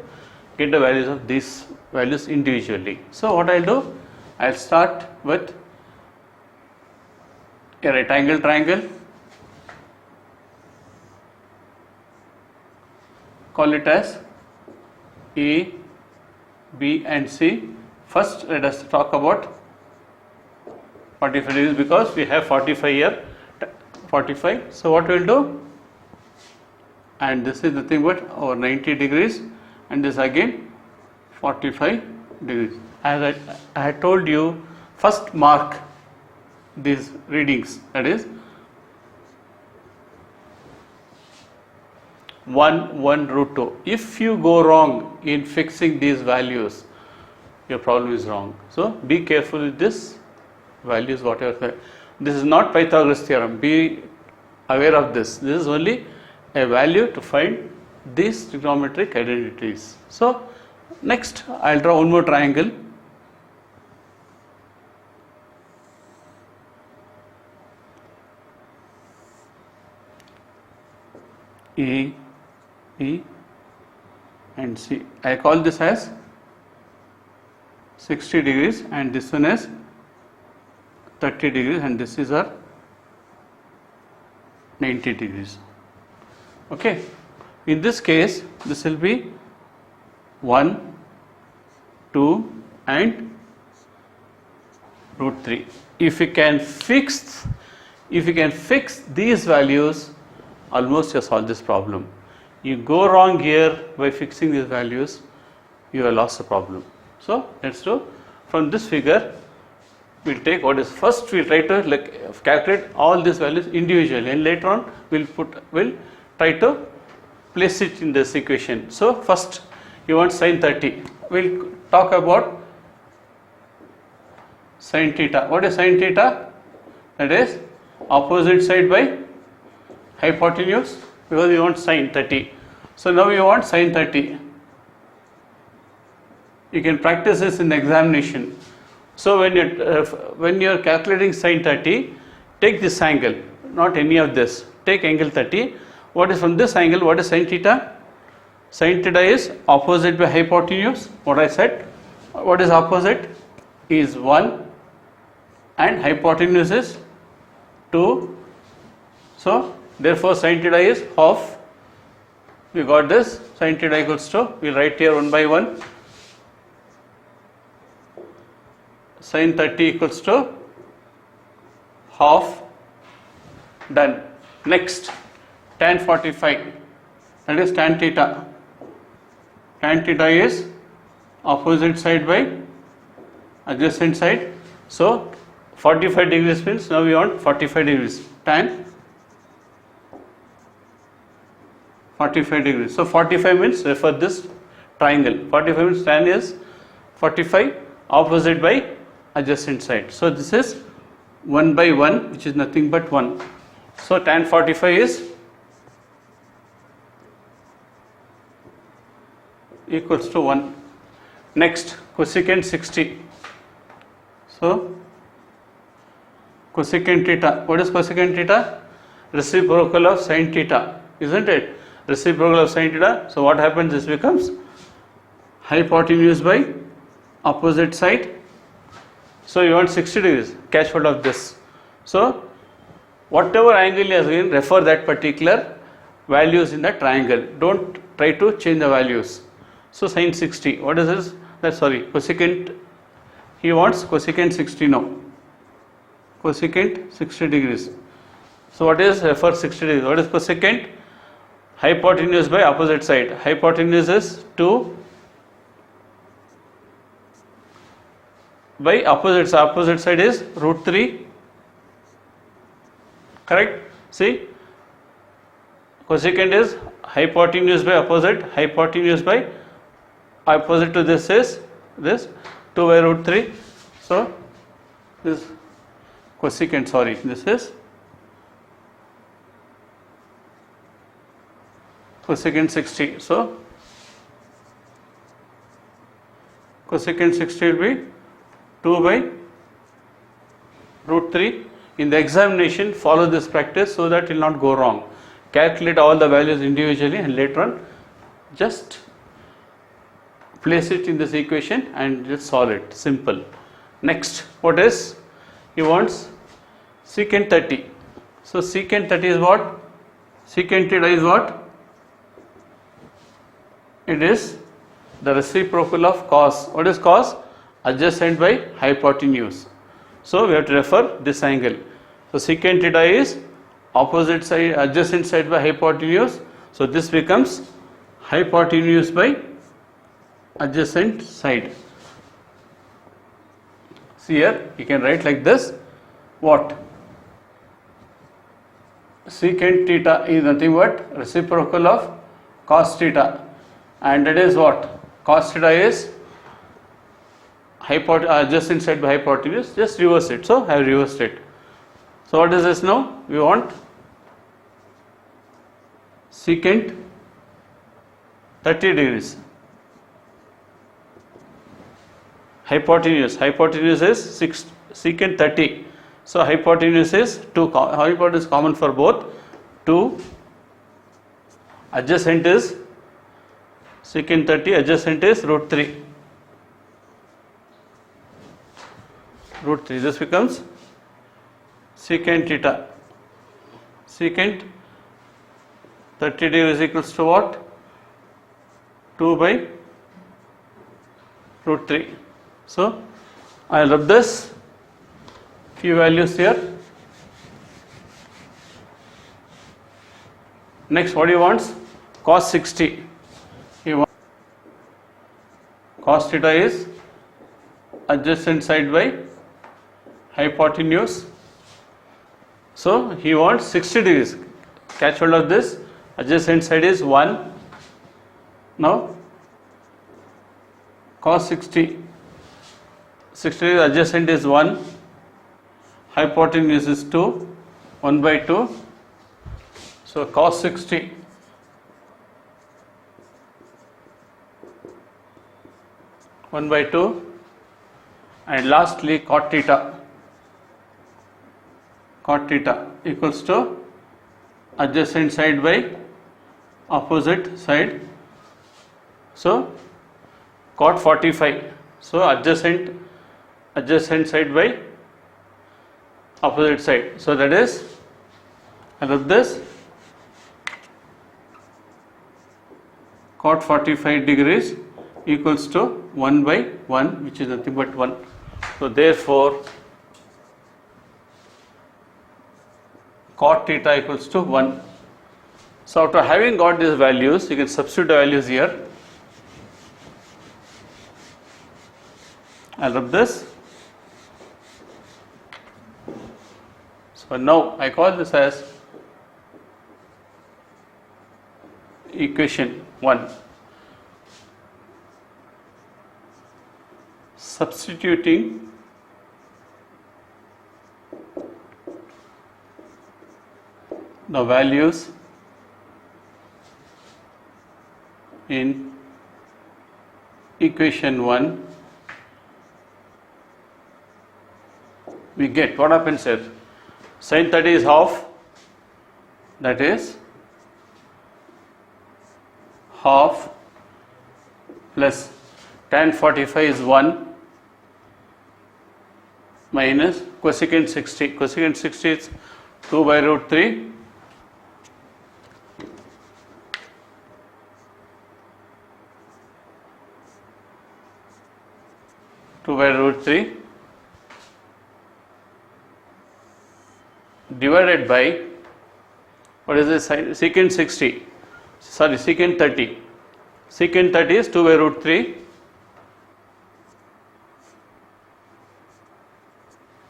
get the values of these values individually. So what I'll do, I'll start with a right angle triangle, call it as A, B and C. First let us talk about 45 degrees because we have 45 here, 45. So what we will do, and this is nothing but our 90 degrees and this again 45 degrees. As I had told you, first mark these readings, that is 1 root 2. If you go wrong in fixing these values, your problem is wrong. So be careful with this values, whatever. This is not Pythagoras theorem, be aware of this. This is only a value to find these trigonometric identities. So next I will draw one more triangle. A, B and C. I call this as 60 degrees and this one as 30 degrees and this is our 90 degrees. Okay. In this case, this will be 1, 2 and root 3. If you can fix these values, almost you have solved this problem. You go wrong here by fixing these values, you have lost the problem. So let's do, from this figure we'll take what is, first we'll try to calculate all these values individually and later on we'll try to place it in this equation. So first you want sin 30, we'll talk about sin theta. What is sin theta? That is opposite side by hypotenuse, because we want sin 30. So now we want sin 30. You can practice this in the examination. So when you are calculating sin 30, take this angle, not any of this. Take angle 30. What is from this angle? What is sin theta? Sin theta is opposite by hypotenuse. What I said. What is opposite? Is 1 and hypotenuse is 2. So therefore sin theta is half. We got this. Sin theta equals to, we'll write here 1 by 1. Sin 30 equals to half. Done. Next, tan 45, that is tan theta. Tan theta is opposite side by adjacent side. So 45 degrees means now we want 45 degrees. Tan 45 degrees. So 45 means, refer this triangle. 45 means tan is 45 opposite by adjacent side. So this is 1 by 1, which is nothing but 1. So tan 45 is equals to 1. Next, cosecant 60. So, cosecant theta. What is cosecant theta? Reciprocal of sin theta, isn't it? Reciprocal of sin theta. So, what happens? This becomes hypotenuse by opposite side. So, you want 60 degrees. Catch hold of this. So, whatever angle is given, refer that particular values in the triangle. Don't try to change the values. So, sin 60. What is this? That's cosecant. He wants cosecant 60 now. Cosecant 60 degrees. So, what is refer 60 degrees? What is cosecant? Hypotenuse by opposite side. Hypotenuse is 2 by opposite side. Opposite side is root 3. Correct? See, cosecant is hypotenuse by opposite. Hypotenuse by opposite to this is this 2 by root 3. So, this cosecant, this is cosecant 60. So, cosecant 60 will be 2 by root 3. In the examination, follow this practice so that it will not go wrong. Calculate all the values individually and later on just place it in this equation and just solve it. Simple. Next, what is? He wants secant 30. So, secant 30 is what? Secant theta is what? It is the reciprocal of cos. What is cos? Adjacent by hypotenuse. So, we have to refer this angle. So, secant theta is opposite side, adjacent side by hypotenuse. So, this becomes hypotenuse by adjacent side. See here, you can write like this. What? Secant theta is nothing but reciprocal of cos theta. And that is what? Cos theta is adjacent side by hypotenuse. Just reverse it. So, I have reversed it. So, what is this now? We want secant 30 degrees. Hypotenuse is secant 30. So, hypotenuse is 2. Hypotenuse is common for both. 2. Adjacent is secant 30. Adjacent is root 3. Root 3. This becomes secant theta. Secant 30 degrees equals to what? 2 by root 3. So, I will rub this few values here. Next, what he wants? Cos 60. He wants cos theta is adjacent side by hypotenuse. So, he wants 60 degrees. Catch hold of this. Adjacent side is 1. Now, cos 60. 60 degrees adjacent is 1. Hypotenuse is 2. 1 by 2. So, cos 60. One by 2. And lastly, cot theta. Cot theta equals to adjacent side by opposite side. So, cot 45. So, adjacent side by opposite side. So, that is, I love this, cot 45 degrees equals to 1 by 1, which is nothing but 1. So, therefore, cot theta equals to 1. So, after having got these values, you can substitute the values here. I'll rub this. So, now I call this as equation 1. Substituting the values in equation 1, we get what happens here. Sin 30 is half, that is half plus tan 45 is 1 minus cosecant 60. Cosecant 60 is 2 by root 3 2 by root 3 divided by what is this, secant 60, sorry, secant 30. Secant 30 is 2 by root 3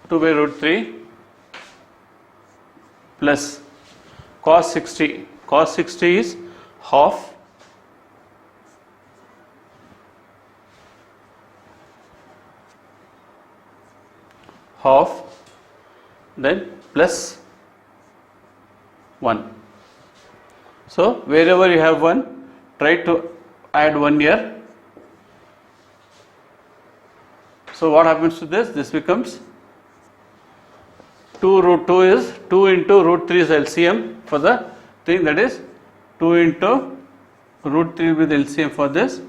2 by root 3 plus cos 60. Cos 60 is half then plus 1. So wherever you have 1, try to add 1 here. So what happens to this? This becomes 2 root 2 is 2 into root 3 is LCM for the thing, that is 2 into root 3 with LCM for this.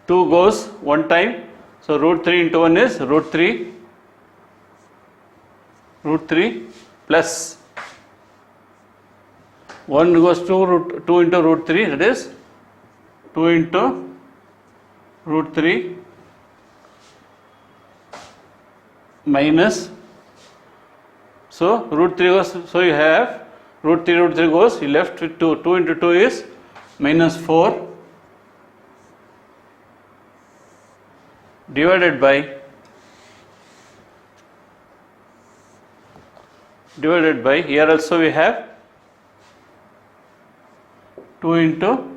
2 goes one time, so root 3 into 1 is root 3 plus 1 goes to 2 into root 3, that is 2 into root 3 minus, so root 3 goes, so you have root 3 goes, you left with 2. 2 into 2 is minus 4 divided by here also we have 2 into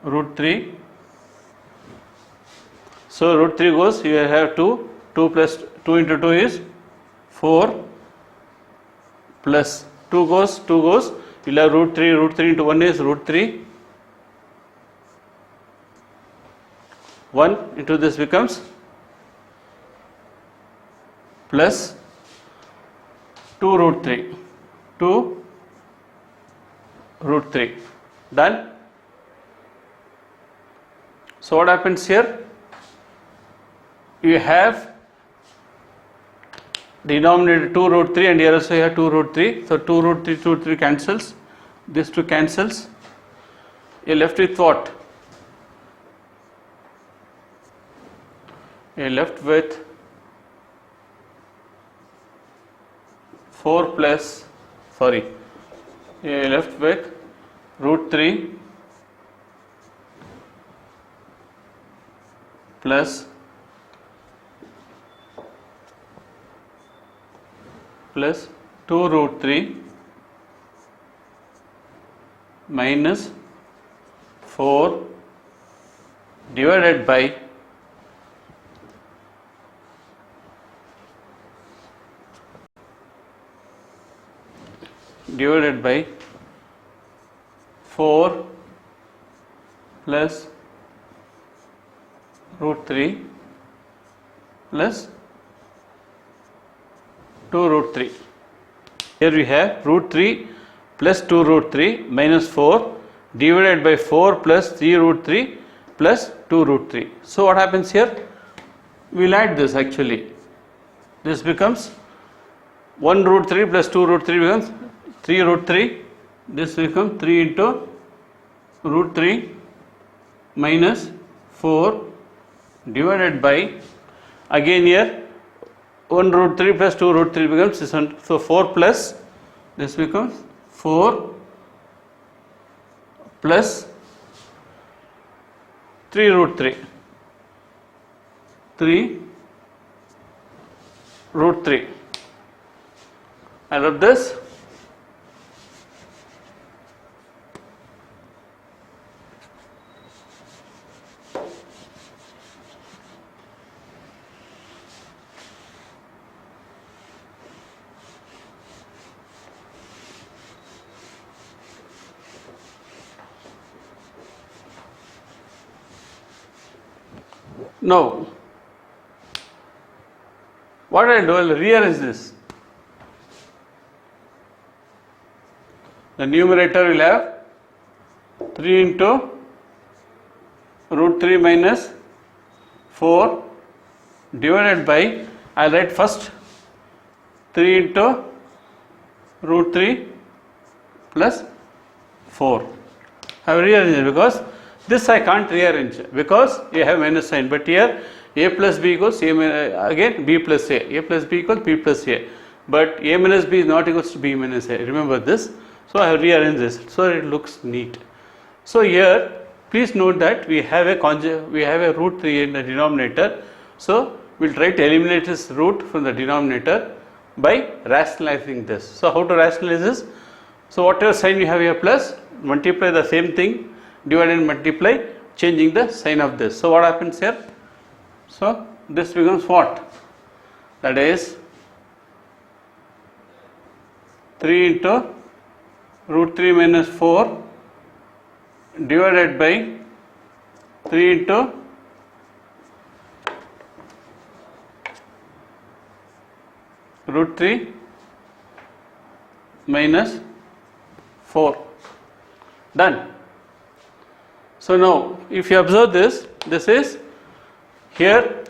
root 3. So root 3 goes, you have 2 plus 2 into 2 is 4 plus 2 goes, you will have root 3 into 1 is root 3. 1 into this becomes plus 2 root 3. Done. So what happens here? You have denominator 2 root 3 and here also you have 2 root 3. So 2 root 3 cancels. This 2 cancels. You are left with what? You are left with 4 plus, sorry, you are left with root 3 plus 2 root 3 minus 4 divided by 4 plus root 3 plus 2 root 3. Here we have root 3 plus 2 root 3 minus 4 divided by 4 plus 3 root 3 plus 2 root 3. So what happens here? We will add this actually. This becomes 1 root 3 plus 2 root 3 becomes 3 root 3. This becomes 3 into root 3 minus 4 divided by, again here 1 root 3 plus 2 root 3 becomes this one. So 4 plus, this becomes 4 plus 3 root 3. 3 root 3. I love this. Now, what I do, I'll rearrange this. The numerator will have 3 into root 3 minus 4 divided by, I'll write first 3 into root 3 plus 4. I have rearranged because this I can't rearrange because you have minus sign, but here a plus b equals again b plus a plus b equals b plus a, but a minus b is not equals to b minus a, remember this. So I have rearranged this so it looks neat. So here please note that we have a root 3 in the denominator, so we'll try to eliminate this root from the denominator by rationalizing this. So how to rationalize this? So whatever sign you have here plus, multiply the same thing, divide and multiply, changing the sign of this. So what happens here? So this becomes what? That is 3 into root 3 minus 4 divided by 3 into root 3 minus 4. Done. So now if you observe this, this is here,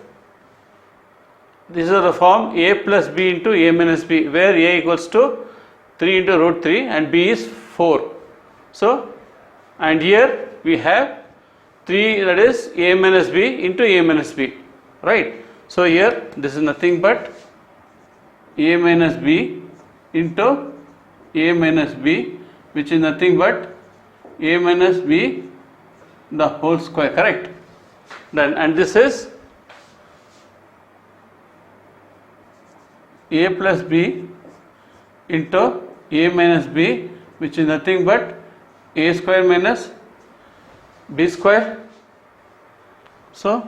this is the form a plus b into a minus b, where a equals to 3 into root 3 and b is 4. So, and here we have 3, that is a minus b into a minus b, right. So here this is nothing but a minus b into a minus b, which is nothing but a minus b the whole square, correct. Then, and this is a plus b into a minus b, which is nothing but a square minus b square. So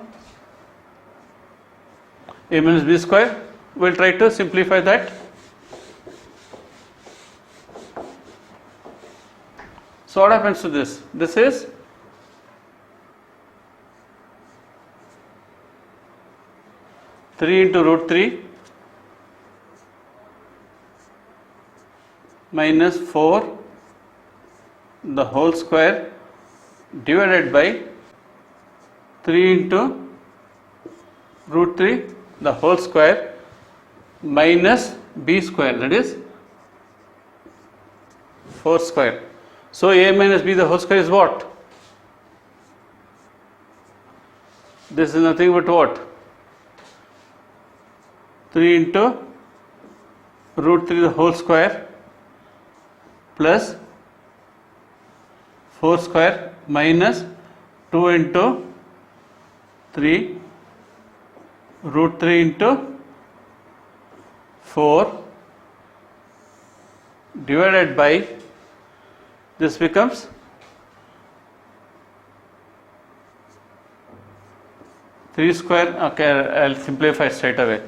a minus b square, we will try to simplify that. So what happens to this? This is three into root 3 minus 4 the whole square divided by 3 into root 3 the whole square minus b square, that is 4 square. So a minus b the whole square is what? This is nothing but what? 3 into root 3 the whole square plus 4 square minus 2 into 3 root 3 into 4 divided by, this becomes 3 square, okay, I'll simplify straight away.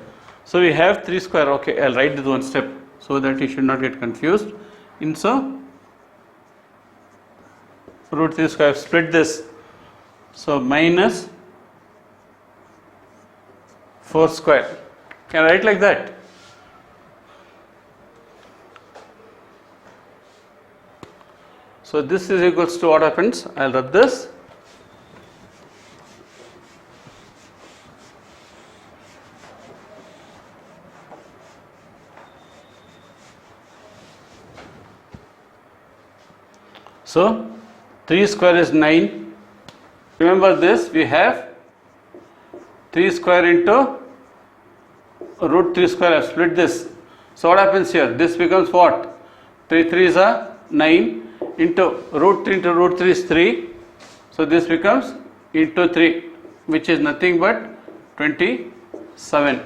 So we have 3 square, okay, I'll write this one step so that you should not get confused. In so root 3 square, split this, so minus 4 square, can I write like that? So this is equals to what happens, I'll rub this. So 3 square is 9. Remember this, we have 3 square into root 3 square, I've split this. So what happens here? This becomes what? 3 3s are 9 into root 3 is 3. So this becomes into 3, which is nothing but 27.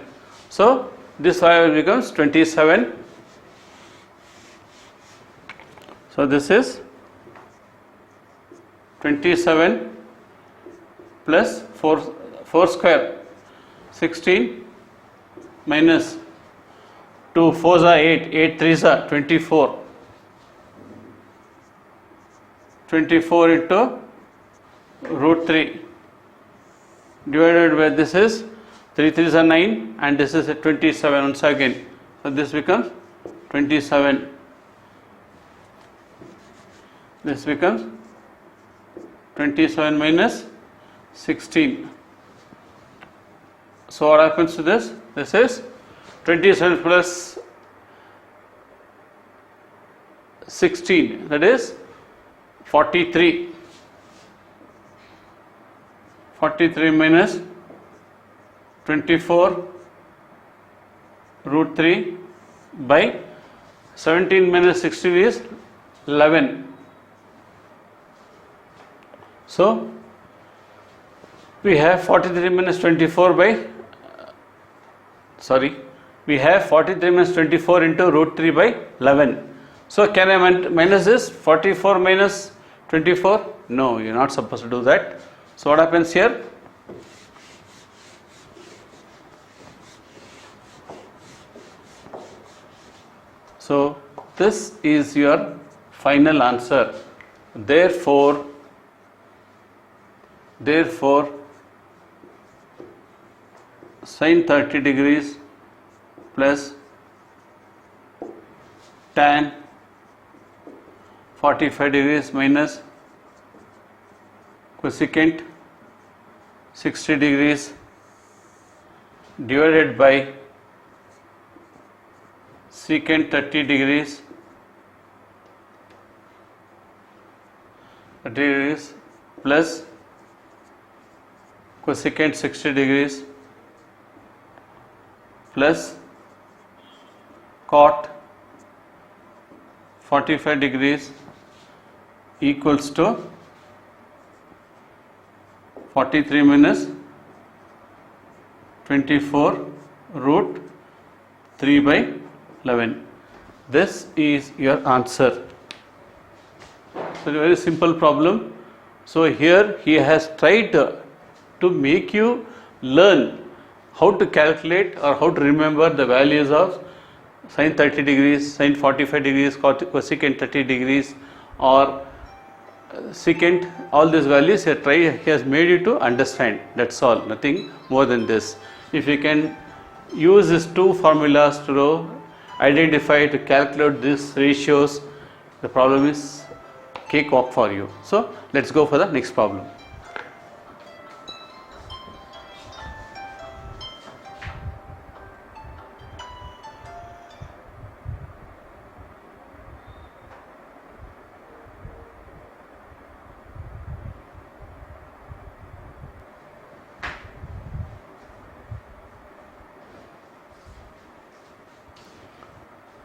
So this value becomes 27. So this is 27 plus 4 square 16 minus 2 4s are 8, 8 3s are 24. 24 into root 3 divided by this is 3 3s are 9 and this is a 27 once again. So this becomes 27. This becomes 27 minus 16. So what happens to this? This is 27 plus 16, that is 43. 43 minus 24 root 3 by 17 minus 16 is 11. So we have 43 minus 24 by we have 43 minus 24 into root 3 by 11. So can I minus this 44 minus 24? No, you are not supposed to do that. So what happens here? So this is your final answer. Therefore sin 30 degrees plus tan 45 degrees minus cosecant 60 degrees divided by secant 30 degrees plus cosecant 60 degrees plus cot 45 degrees equals to 43 minus 24 root 3 by 11. This is your answer. So, a very simple problem. So, here he has tried to make you learn how to calculate or how to remember the values of sin 30 degrees, sin 45 degrees, cosecant 30 degrees or secant, all these values he has made you to understand. That's all, nothing more than this. If you can use these two formulas to identify, to calculate these ratios, the problem is cakewalk for you. So let's go for the next problem.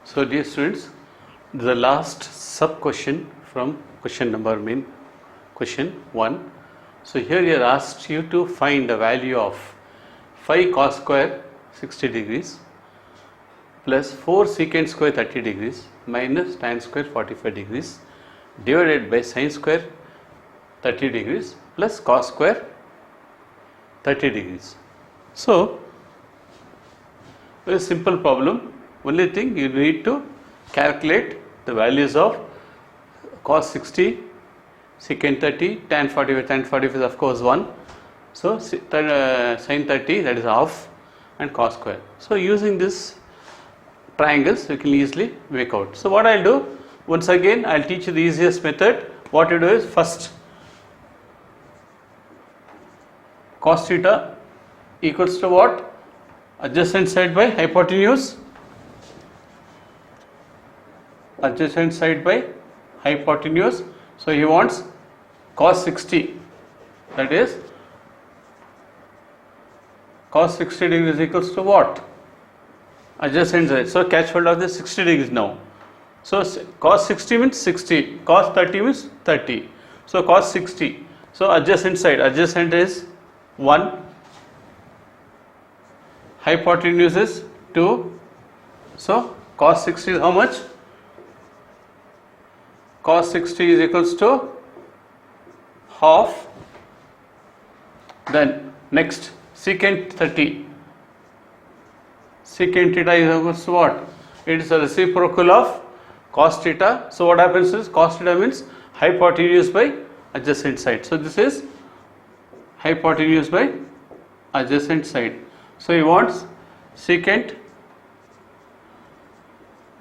So dear students, the last sub question from question 1. So here he has asked you to find the value of 5 cos square 60 degrees plus 4 secant square 30 degrees minus tan square 45 degrees divided by sin square 30 degrees plus cos square 30 degrees. So very simple problem. Only thing you need to calculate the values of cos 60, secant 30, tan 45 is of course 1. So sin 30, that is half, and cos square. So using this triangles you can easily make out. So what I will do, once again I will teach you the easiest method. What you do is, first cos theta equals to what? Adjacent side by hypotenuse. Adjacent side by hypotenuse. So he wants cos 60, that is cos 60 degrees equals to what? Adjacent side. So catch hold of this 60 degrees now. So cos 60 means 60, cos 30 means 30. So cos 60. So adjacent side, adjacent is 1, hypotenuse is 2. So cos 60 is how much? Cos 60 is equals to half. Then next secant 30. Secant theta is equals to what? It is a reciprocal of cos theta. So what happens is, cos theta means hypotenuse by adjacent side. So this is hypotenuse by adjacent side. So he wants secant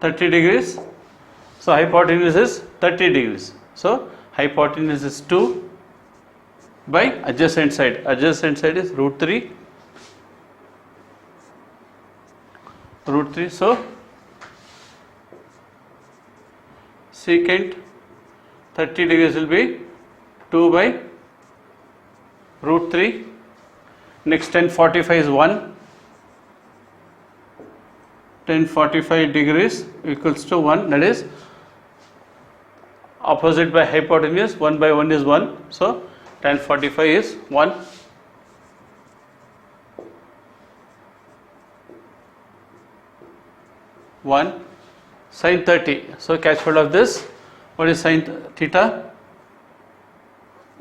30 degrees. So hypotenuse is 30 degrees. So hypotenuse is 2 by adjacent side. Adjacent side is root 3. Root 3. So secant 30 degrees will be 2 by root 3. Next 1045 is 1. 1045 degrees equals to 1, that is opposite by hypotenuse, 1 by 1 is 1. So 1045 is 1. Sin 30. So catch hold of this. What is sin theta?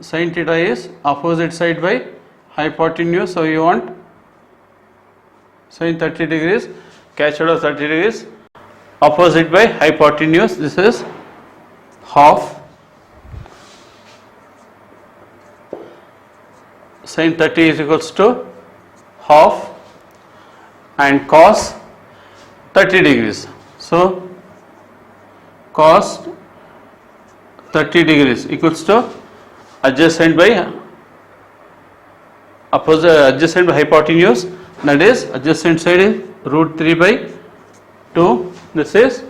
Sin theta is opposite side by hypotenuse. So you want sin 30 degrees. Catch hold of 30 degrees. Opposite by hypotenuse. This is half. Sin 30 is equals to half, and cos 30 degrees. So cos 30 degrees equals to adjacent by adjacent by hypotenuse, that is adjacent side is root 3 by 2. This is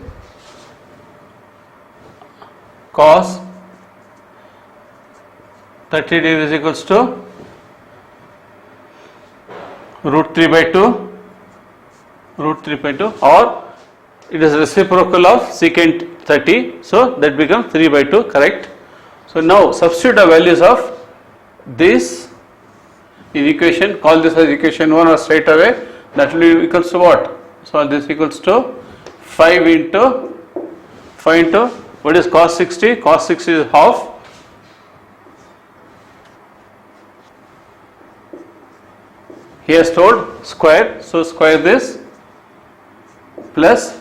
cos 30 degrees equals to root 3 by 2. Root 3 by 2, or it is reciprocal of secant 30, so that becomes 3 by 2, correct. So now substitute the values of this in equation, call this as equation 1 or straight away, that will be equals to what? So this equals to 5 into what is cos 60? Cos 60 is half. He has told square, so square this, plus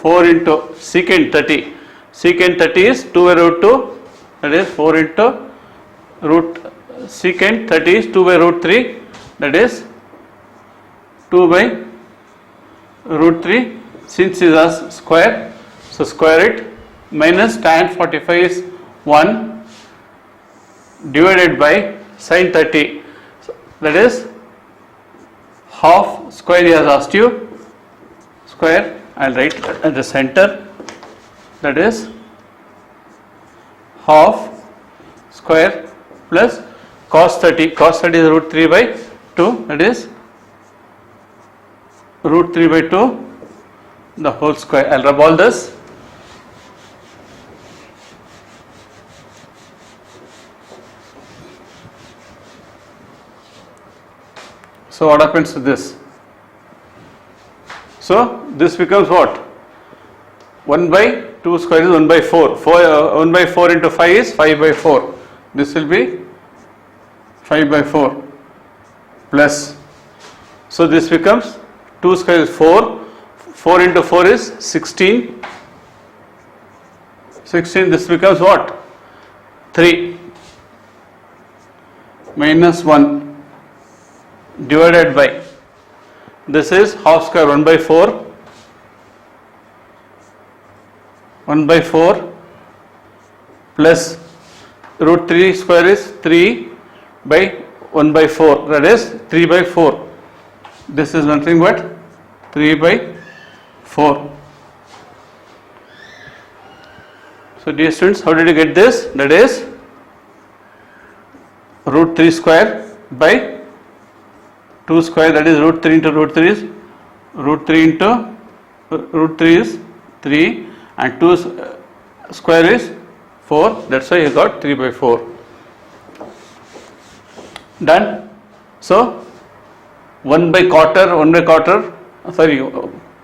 4 into secant 30. Secant 30 is 2 by root 2, that is 4 into root, secant 30 is 2 by root 3, that is 2 by root 3, since it is a square, so square it, minus tan 45 is 1 divided by sin 30, so that is half. Square he has asked you, square, I will write at the center, that is half square plus cos 30. Cos 30 is root 3 by 2, that is root 3 by 2 the whole square. I will rub all this. So what happens to this? So this becomes what? 1 by 2 square is 1 by 4. 1 by 4 into 5 is 5 by 4. This will be 5 by 4 plus. So this becomes 2 square is 4. 4 into 4 is 16. 16, this becomes what? 3 minus 1 divided by, this is half square 1 by 4. 1 by 4 plus root 3 square is 3 by 1 by 4, that is 3 by 4. This is nothing but 3 by 4. So dear students, how did you get this? That is root 3 square by 2 square, that is root 3 into root 3 is root 3 into root 3 is 3, and 2 square is 4, that's why you got 3 by 4. Done. So 1 by quarter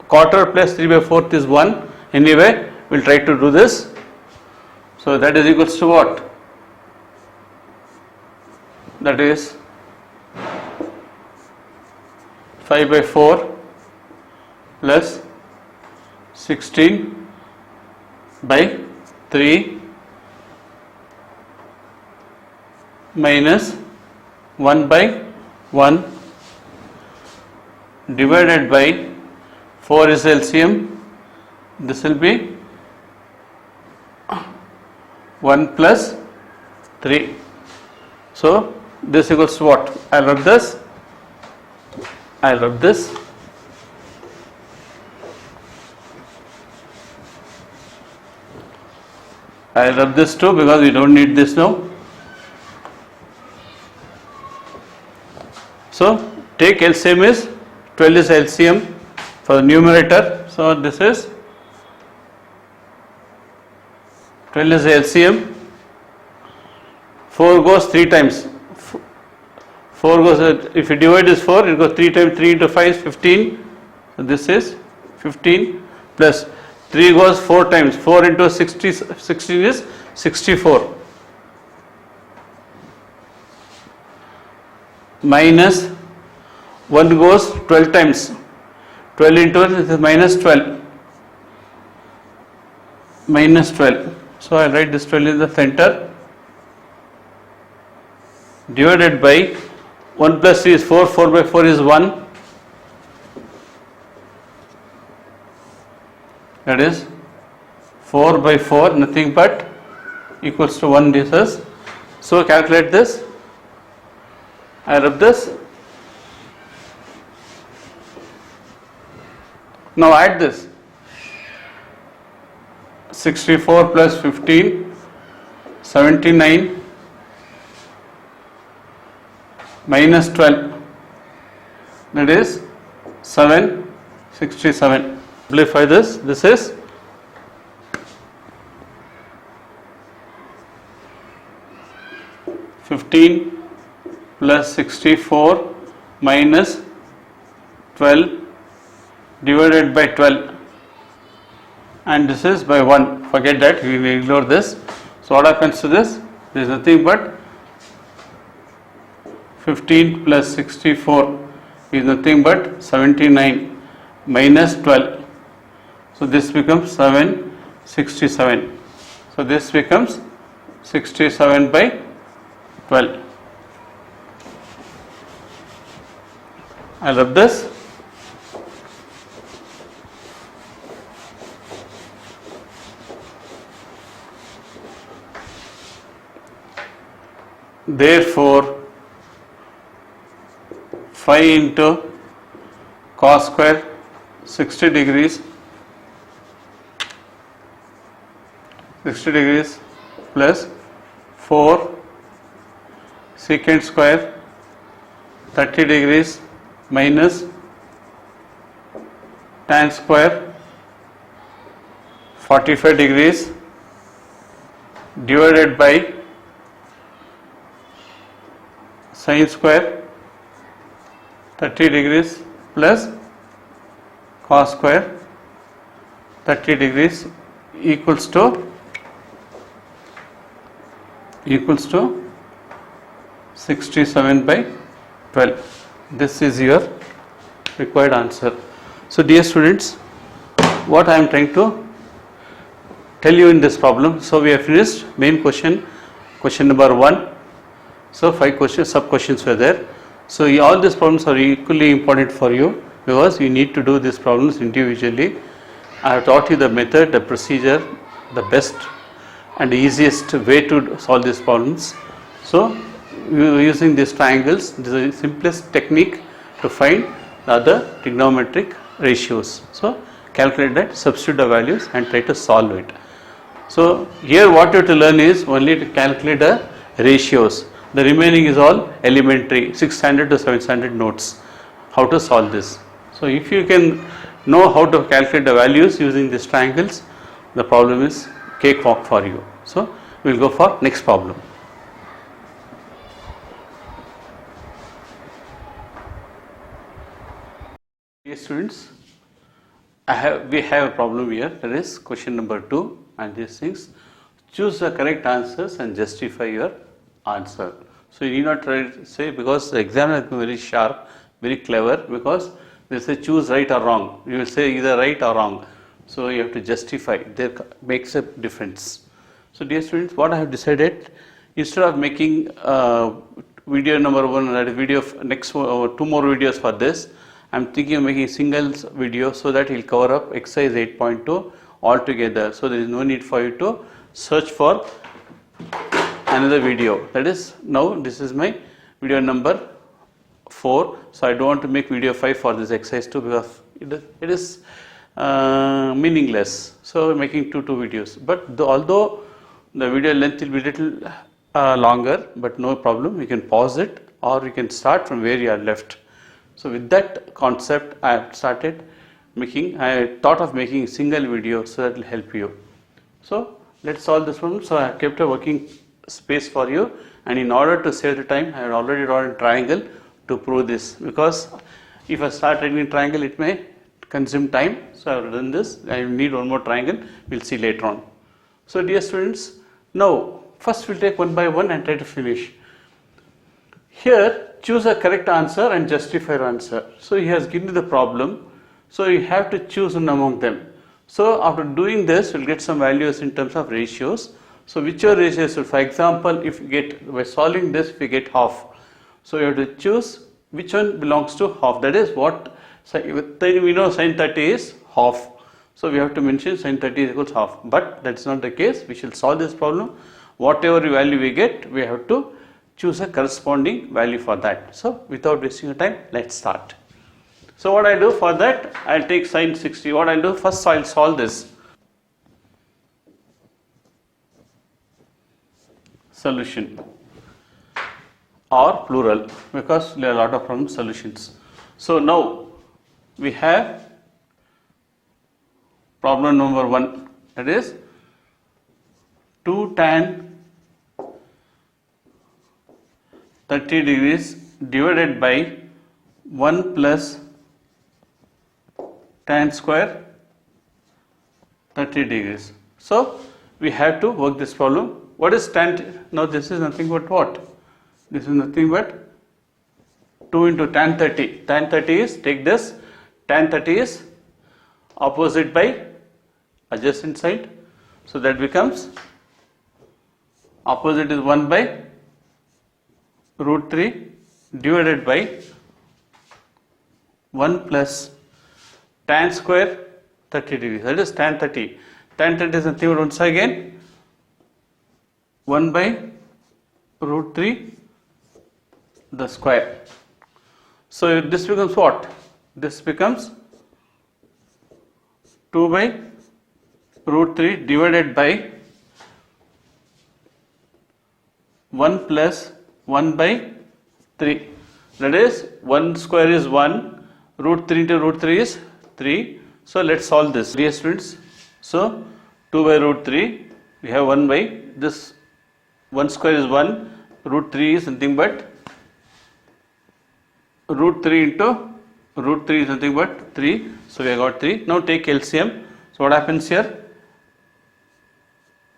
quarter plus 3 by 4th is 1. Anyway, we will try to do this. So that is equals to what? That is 5 by 4 plus 16 by 3 minus 1 by 1 divided by 4 is LCM, this will be 1 plus 3. So this equals to what? I'll rub this. I'll rub this. I'll rub this too because we don't need this now. So take LCM is 12 is LCM for the numerator. So this is 12 is LCM. 4 goes 3 times. 4 goes, if you divide this 4, it goes 3 times 3 into 5 is 15. So this is 15 plus 3 goes 4 times. 4 into 60, 16 is 64. Minus 1 goes 12 times. 12 into 1 is minus 12. Minus 12. So I will write this 12 in the center. Divided by 1 plus 3 is 4, 4 by 4 is 1. That is 4 by 4, nothing but equals to 1 this is. So calculate this. I rub this. Now add this. 64 plus 15, 79 minus 12, that is 767. Simplify this. This is 15 plus 64 minus 12 divided by 12, and this is by 1. Forget that, we will ignore this. So what happens to this? There is nothing but 15 plus 64 is nothing but 79 minus 12. So this becomes 767. So this becomes 67 by 12. I'll rub this. Therefore, 5 into cos square 60 degrees plus 4 secant square 30 degrees minus tan square 45 degrees divided by sin square 30 degrees plus cos square 30 degrees equals to 67 by 12. This is your required answer. So dear students, what I am trying to tell you in this problem, so we have finished main question number 1. So 5 questions, sub questions were there. So all these problems are equally important for you because you need to do these problems individually. I have taught you the method, the procedure, the best and the easiest way to solve these problems. So using these triangles, this is the simplest technique to find the other trigonometric ratios. So calculate that, substitute the values and try to solve it. So here what you have to learn is only to calculate the ratios. The remaining is all elementary, 6th standard to 7th standard notes, how to solve this. So if you can know how to calculate the values using these triangles, the problem is cakewalk for you. So we will go for next problem. Dear students, we have a problem here. That is question number 2 and these things. Choose the correct answers and justify your answer. So you need not try to say, because the examiner has been very sharp, very clever, because they say choose right or wrong. You will say either right or wrong. So you have to justify. That makes a difference. So dear students, what I have decided, instead of making video number 1, that video of next 2 more videos for this. I'm thinking of making a single video so that he'll cover up exercise 8.2 altogether. So there is no need for you to search for another video. That is, now this is my video number 4. So I don't want to make video 5 for this exercise 2 because it is meaningless. So I'm making two videos. But although the video length will be little longer, but no problem. You can pause it or you can start from where you are left. So with that concept, I have started making. I thought of making a single video so that will help you. So let's solve this problem. So I have kept a working space for you, and in order to save the time, I have already drawn a triangle to prove this, because if I start writing a triangle, it may consume time. So I have done this. I need one more triangle. We'll see later on. So dear students, now first we'll take one by one and try to finish. Here, choose a correct answer and justify your answer. So he has given you the problem. So you have to choose one among them. So after doing this, we'll get some values in terms of ratios. So whichever ratios, for example, if you get, by solving this, we get half. So you have to choose which one belongs to half. That is what, then we know sin 30 is half. So we have to mention sin 30 is equals half. But that's not the case. We shall solve this problem. Whatever value we get, we have to choose a corresponding value for that. So without wasting your time, let's start. So what I do for that, I'll take sin 60. What I'll do first, I'll solve this. Solution or plural, because there are a lot of problem solutions. So now we have problem number 1, that is 2 tan 30 degrees divided by 1 plus tan square 30 degrees. So we have to work this problem. What is tan? Now this is nothing but what? This is nothing but 2 into tan 30. Tan 30 is, take this, tan 30 is opposite by adjacent side. So that becomes, opposite is 1 by root 3 divided by 1 plus tan square 30 degrees. That is tan 30. Tan 30 is nothing but once again 1 by root 3 the square. So this becomes what? This becomes 2 by root 3 divided by 1 plus 1 by 3. That is 1 square is 1, root 3 into root 3 is 3. So let's solve this, dear students. So 2 by root 3, we have 1 by this, 1 square is 1, root 3 is nothing but root 3 into root 3 is nothing but 3. So we have got 3. Now take LCM. So what happens here?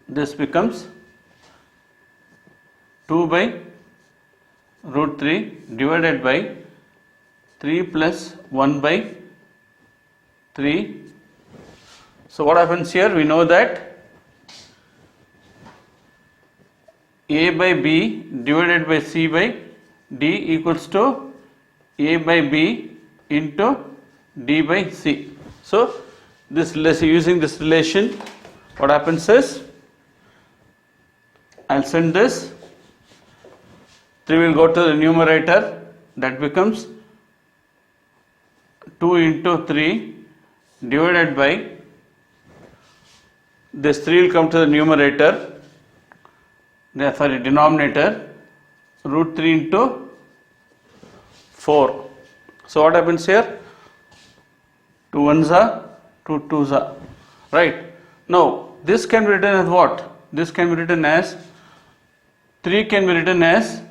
This becomes 2 by root 3 divided by 3 plus 1 by 3. So what happens here? We know that A by B divided by C by D equals to A by B into D by C. So this, using this relation, what happens is, I'll send this, 3 will go to the numerator, that becomes 2 into 3 divided by, this 3 will come to the numerator, denominator, root 3 into 4. So what happens here? 2 ones are, 2 twos are, right? Now this can be written as what? This can be written as, 3 can be written as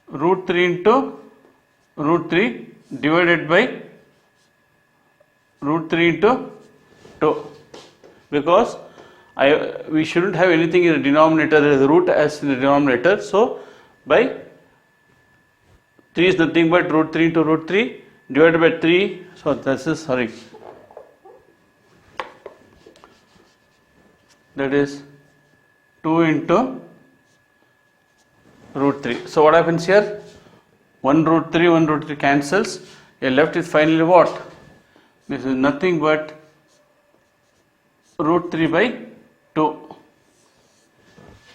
root 3 into root 3 divided by root 3 into 2, because we shouldn't have anything in the denominator. There is a root as in the denominator. So by 3 is nothing but root 3 into root 3 divided by 3. So this is, that is 2 into root 3. So what happens here? 1 root 3, 1 root 3 cancels. You're left with finally what? This is nothing but root 3 by 2.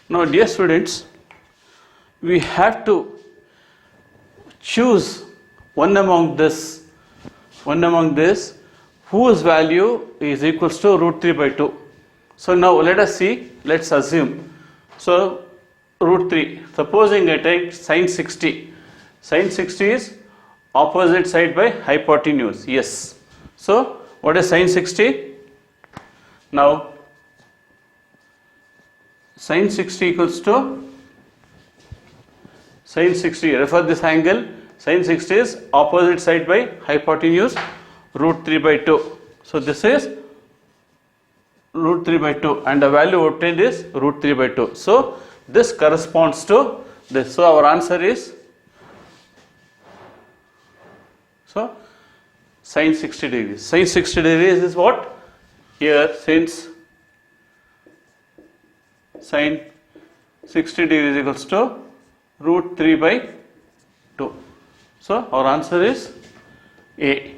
Now dear students, we have to choose one among this whose value is equals to root 3 by 2. So now let us see, let's assume. So root 3, supposing I take sin 60. Sin 60 is opposite side by hypotenuse. Yes. So what is sin 60? Now sin 60 equals to sin 60, refer this angle, sin 60 is opposite side by hypotenuse root 3 by 2. So this is root 3 by 2 and the value obtained is root 3 by 2. So this corresponds to this. So our answer is sin 60 degrees. Sin 60 degrees is what? Here, since sin 60 degrees equals to root 3 by 2. So our answer is A.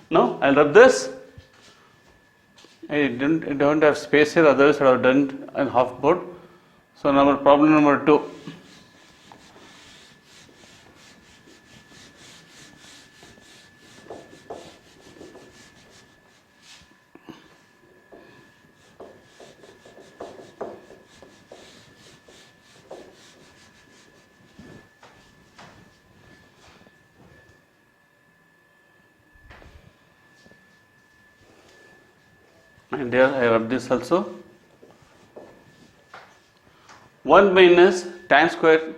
Now I'll rub this. I don't have space here, otherwise I would have done in half board. So now problem number 2. And there I rub this also. 1 minus tan square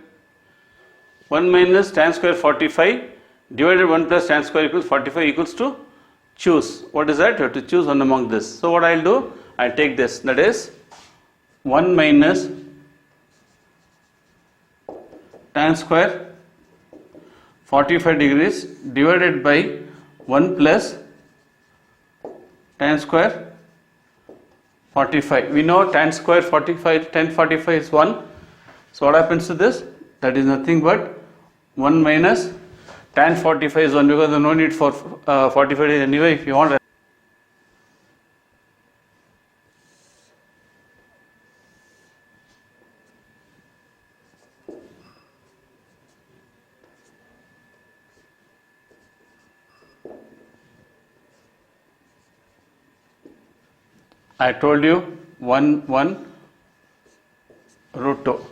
45 divided 1 plus tan square equals 45 equals to choose. What is that? You have to choose one among this. So what I'll do? I'll take this. That is 1 minus tan square 45 degrees divided by 1 plus tan square 45. We know tan square 45, tan 45 is 1. So what happens to this? That is nothing but 1 minus tan 45 is 1 because there is no need for 45 anyway if you want. I told you 1 root 2.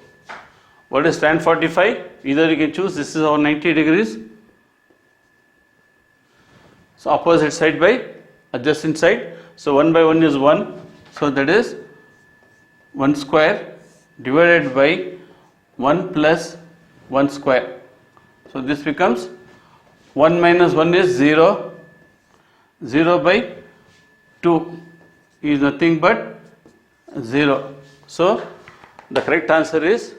What is tan 45? Either you can choose, this is our 90 degrees. So opposite side by adjacent side. So 1 by 1 is 1. So that is 1 square divided by 1 plus 1 square. So this becomes 1 minus 1 is 0. 0 by 2 is nothing but 0. So the correct answer is,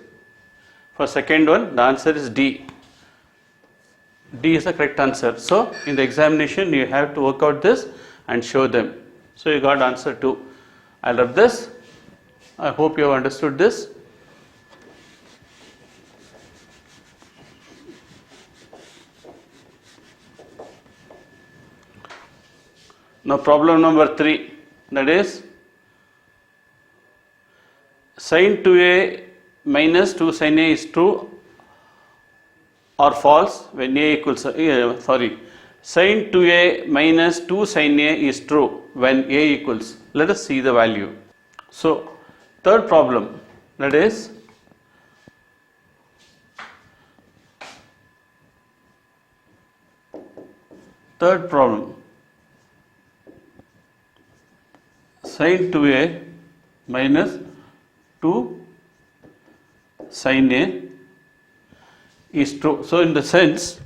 for second one, the answer is D. D is the correct answer. So in the examination you have to work out this and show them. So you got answer 2. I love this. I hope you have understood this. Now problem number 3, that is sin 2a minus 2 sin a is true or false when a equals sin 2a minus 2 sin a is true when a equals. Let us see the value. So third problem, that is third problem, sin 2a minus 2 sin a is true. So in the sense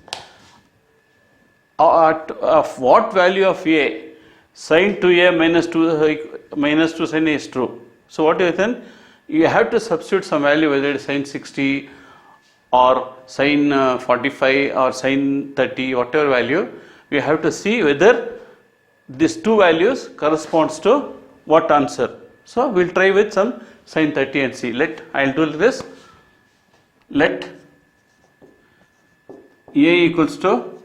of what value of a sin 2a minus 2 sin a is true. So what is then? You have to substitute some value, whether it is sin 60 or sin 45 or sin 30, whatever value. We have to see whether these two values corresponds to what answer. So we'll try with some sin 30 and see. I'll do this. Let A equals to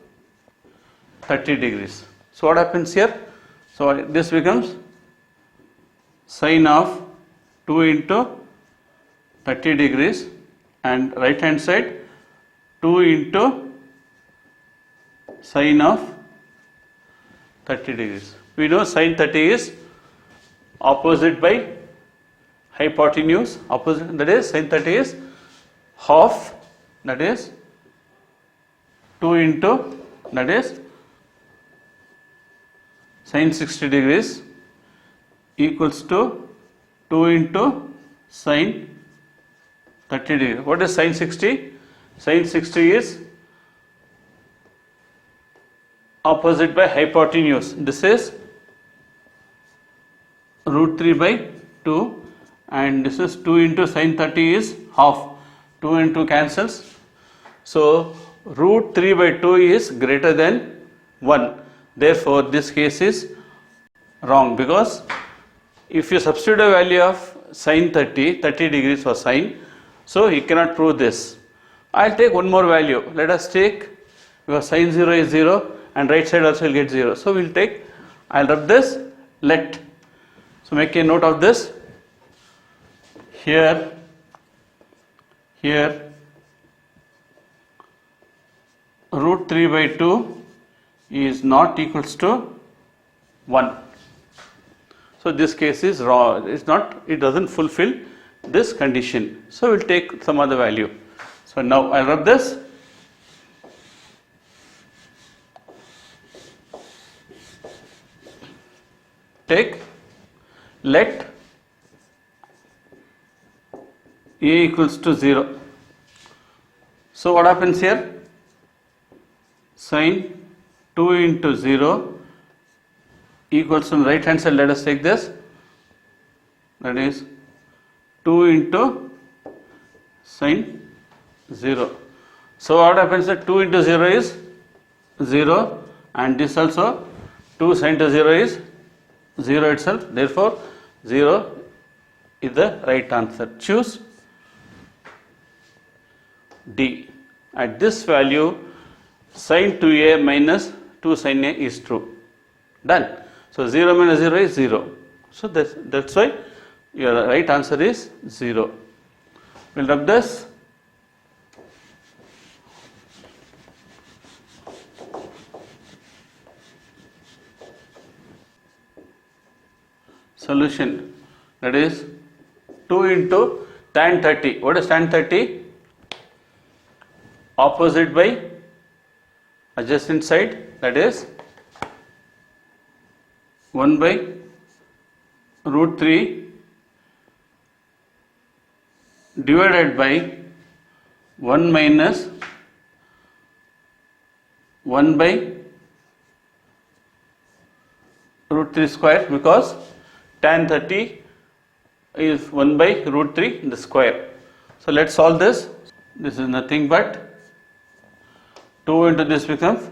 30 degrees. So what happens here? So this becomes sine of 2 into 30 degrees, and right hand side 2 into sine of 30 degrees. We know sine 30 is opposite by hypotenuse, opposite, that is sine 30 is half, that is 2 into, that is sine 60 degrees equals to 2 into sine 30 degrees. What is sine 60? Sine 60 is opposite by hypotenuse. This is root 3 by 2, and this is 2 into sine 30 is half. 2 and 2 cancels. So root 3 by 2 is greater than 1. Therefore, this case is wrong, because if you substitute a value of sine 30 degrees for sine, so you cannot prove this. I'll take one more value. Let us take, because sine 0 is 0 and right side also will get 0. So we'll take, I'll rub this, let. So make a note of this. Here, root 3 by 2 is not equals to 1. So this case is wrong. It's not, it doesn't fulfill this condition. So we'll take some other value. So now I'll rub this. Take, let A equals to 0. So what happens here? Sine 2 into 0 equals, on the right hand side, let us take this, that is 2 into sine 0. So what happens that 2 into 0 is 0, and this also 2 sine to 0 is 0 itself. Therefore 0 is the right answer. Choose D. At this value, sine 2a minus 2 sine a is true. Done. So 0 minus 0 is 0. So that's why your right answer is 0. We'll rub this. Solution, that is 2 into tan 30. What is tan 30? Opposite by adjacent side, that is 1 by root 3 divided by 1 minus 1 by root 3 square, because tan 30 is 1 by root 3 the square. So let's solve this. This is nothing but 2 into this becomes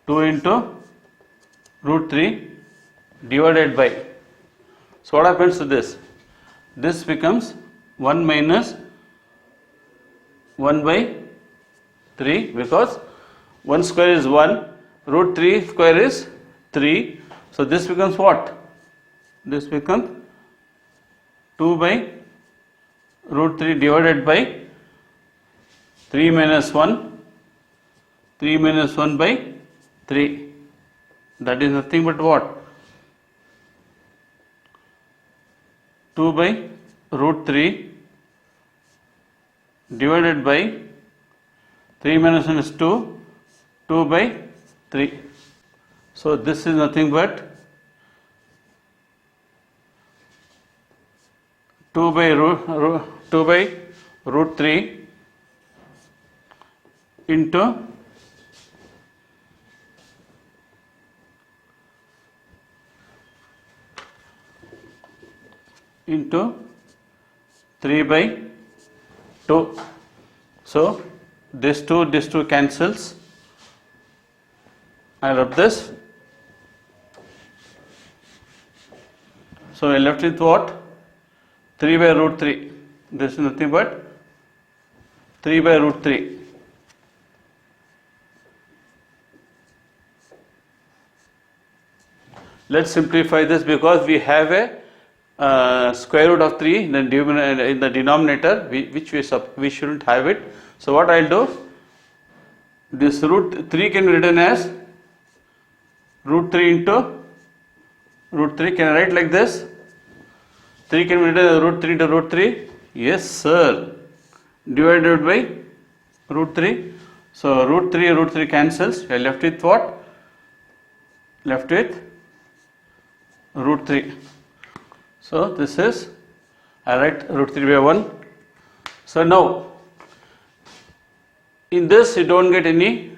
2 into root 3 divided by. So what happens to this? This becomes 1 minus 1 by 3, because 1 square is 1, root 3 square is 3. So this becomes what? This becomes 2 by root 3 divided by 3 minus 1, 3 minus 1 by 3. That is nothing but what? 2 by root 3 divided by 3 minus 1 is 2, 2 by 3. So this is nothing but 2 by root 3 into 3 by 2. So this 2 cancels. I rub this. So I left with what? 3 by root 3. This is nothing but 3 by root 3. Let's simplify this because we have a square root of 3 in the denominator, which we shouldn't have it. So what I'll do, this root 3 can be written as root 3 into root 3. Can I write like this? 3 can be written as root 3 into root 3. Yes, sir. Divided by root 3. So root 3 cancels. You are left with what? Left with root 3. So this is, I write root 3 by 1. So now, in this you don't get any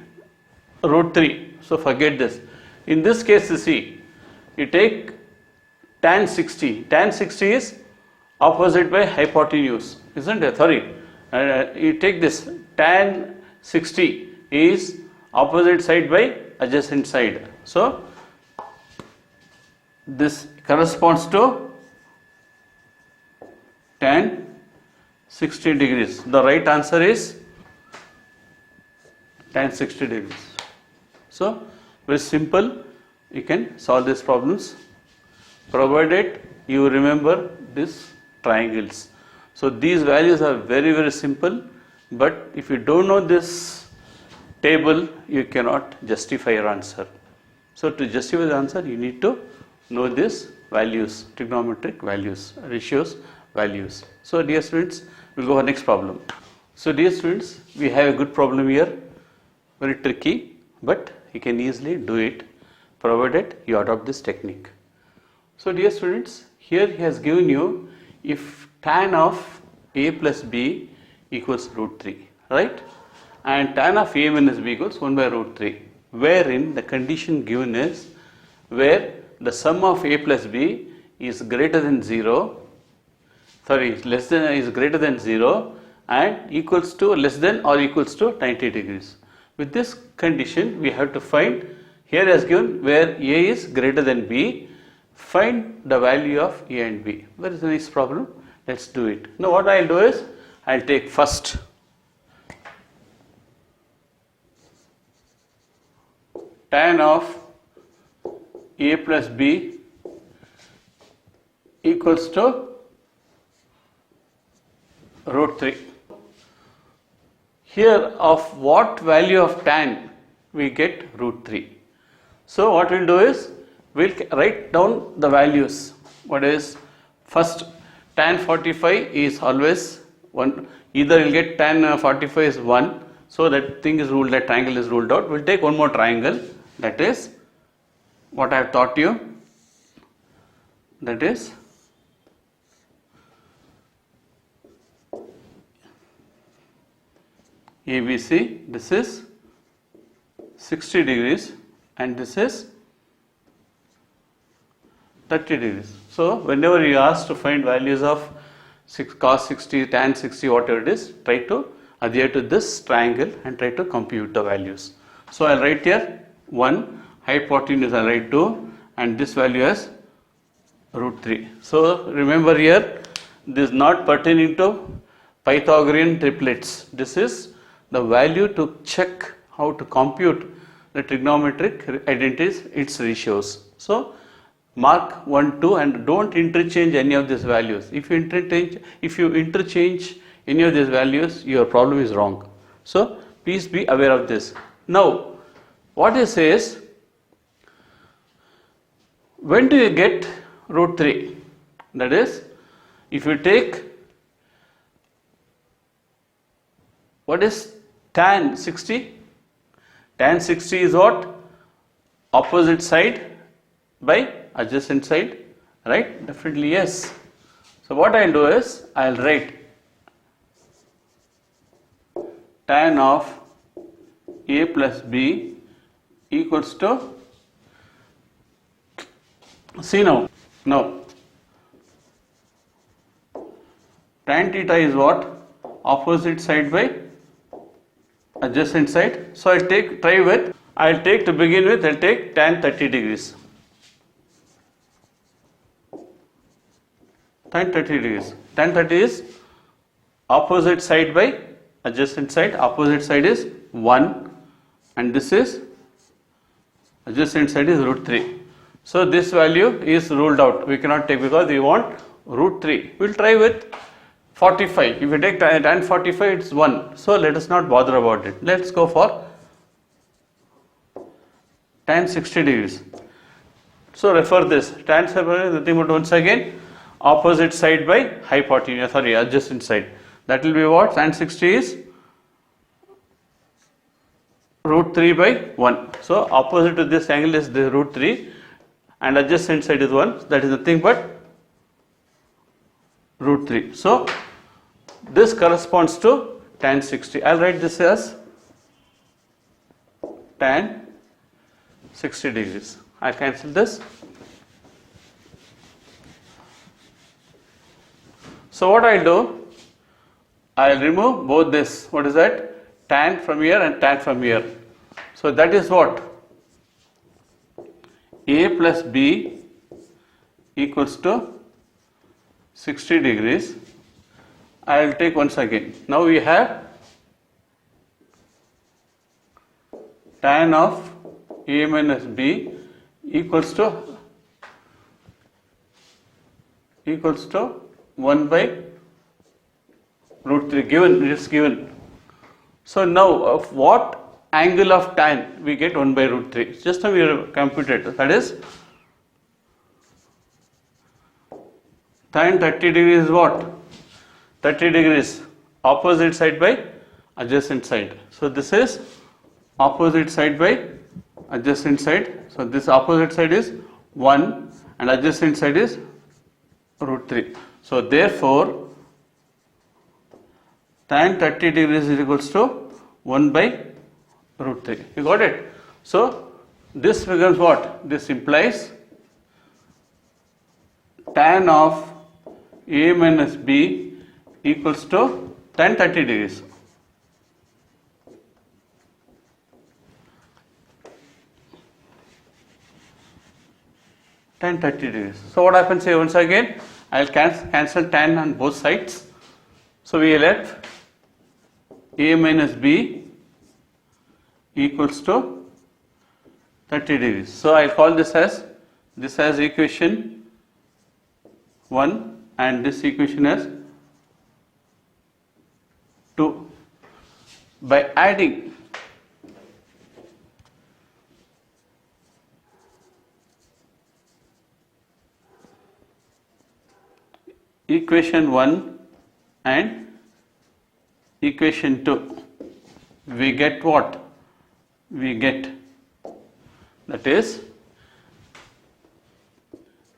root 3. So forget this. In this case, you see, you take tan 60. Tan 60 is opposite by hypotenuse, isn't it? Sorry. You take this, tan 60 is opposite side by adjacent side. So this corresponds to tan 60 degrees. The right answer is tan 60 degrees. So very simple, you can solve these problems provided you remember these triangles. So these values are very simple, but if you don't know this table, you cannot justify your answer. So to justify the answer, you need to know these values, trigonometric values, ratios, values. So dear students, we'll go to the next problem. So dear students, we have a good problem here, very tricky, but you can easily do it provided you adopt this technique. So dear students, here he has given you if tan of a plus b equals root 3, right? And tan of a minus b equals 1 by root 3, wherein the condition given is where the sum of a plus b is greater than 0, is greater than 0 and equals to less than or equals to 90 degrees. With this condition, we have to find, here as given, where a is greater than b, find the value of a and b. Where is the next problem? Let's do it. Now what I'll do is, I'll take first tan of a plus b equals to root 3. Here of what value of tan we get root 3. So what we'll do is, we'll write down the values. What is first, tan 45 is always 1. Either you'll get tan 45 is 1. So that thing is ruled, that triangle is ruled out. We'll take one more triangle, that is what I have taught you, that is ABC. This is 60 degrees and this is 30 degrees. So whenever you are asked to find values of cos 60, tan 60, whatever it is, try to adhere to this triangle and try to compute the values. So I'll write here 1, hypotenuse I'll write 2 and this value as root 3. So remember here, this is not pertaining to Pythagorean triplets. This is the value to check how to compute the trigonometric identities, its ratios. So mark 1, 2 and don't interchange any of these values. If you interchange any of these values, your problem is wrong. So please be aware of this. Now what it says, when do you get root 3? That is, if you take, what is tan 60? Tan 60 is what? Opposite side by adjacent side, right? Definitely yes. So what I'll do is, I'll write tan of a plus b equals to, see now tan theta is what? Opposite side by adjacent side. So I'll take to begin with, I'll take tan 30 degrees. Tan 30 degrees. Tan 30 is opposite side by adjacent side. Opposite side is 1 and this is, adjacent side is root 3. So this value is ruled out. We cannot take because we want root 3. We will try with 45. If we take tan 45, it's 1. So let us not bother about it. Let's go for tan 60 degrees. So refer this. Tan 60 is nothing but once again opposite side by hypotenuse, sorry, adjacent side. That will be what? Tan 60 is root 3 by 1. So opposite to this angle is the root 3 and adjacent side is 1. That is nothing but root 3. So this corresponds to tan 60. I'll write this as tan 60 degrees. I'll cancel this. So what I'll do, I'll remove both this. What is that? Tan from here and tan from here. So that is what? A plus B equals to 60 degrees. I will take once again. Now we have tan of A minus B equals to 1 by root 3 given, it is given. So now of what angle of tan we get 1 by root 3? Just now we have computed, that is tan 30 degrees is what? 30 degrees opposite side by adjacent side. So this is opposite side by adjacent side. So this opposite side is 1 and adjacent side is root 3. So therefore tan 30 degrees is equals to 1 by root 3. You got it? So this becomes what? This implies tan of A minus B equals to tan 30 degrees. Tan 30 degrees. So what happens here once again? I will cancel tan on both sides. So we left A minus B equals to 30 degrees. So I will call this as equation 1 and this equation as 2. By adding equation 1 and equation 2, we get what? We get, that is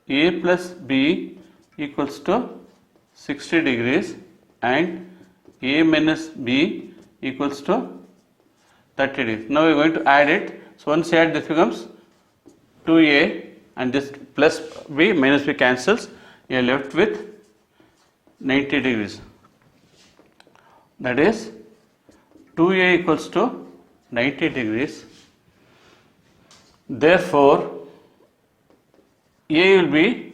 A plus B equals to 60 degrees and A minus B equals to 30 degrees. Now we are going to add it. So once you add, this becomes 2A and this plus B minus B cancels. You are left with 90 degrees. That is 2A equals to 90 degrees. Therefore A will be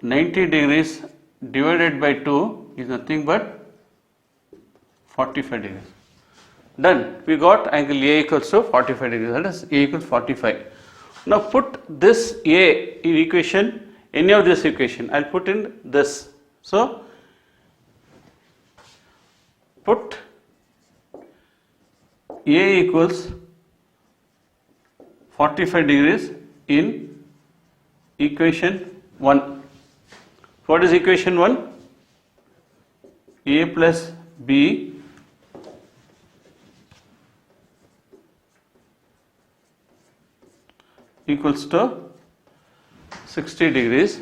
90 degrees divided by 2 is nothing but 45 degrees. Done. We got angle A equals to 45 degrees. That is A equals 45. Now put this A in equation, any of this equation. I'll put in this. So put A equals 45 degrees in equation 1. What is equation 1? A plus B equals to 60 degrees.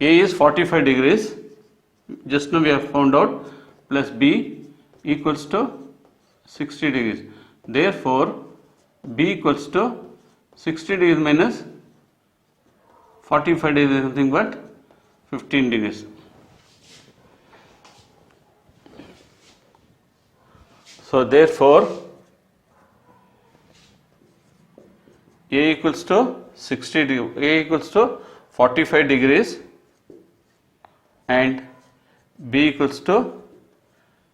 A is 45 degrees. Just now we have found out, plus B equals to 60 degrees. Therefore B equals to 60 degrees minus 45 degrees is nothing but 15 degrees. So therefore A equals to 60 degrees, A equals to 45 degrees and B equals to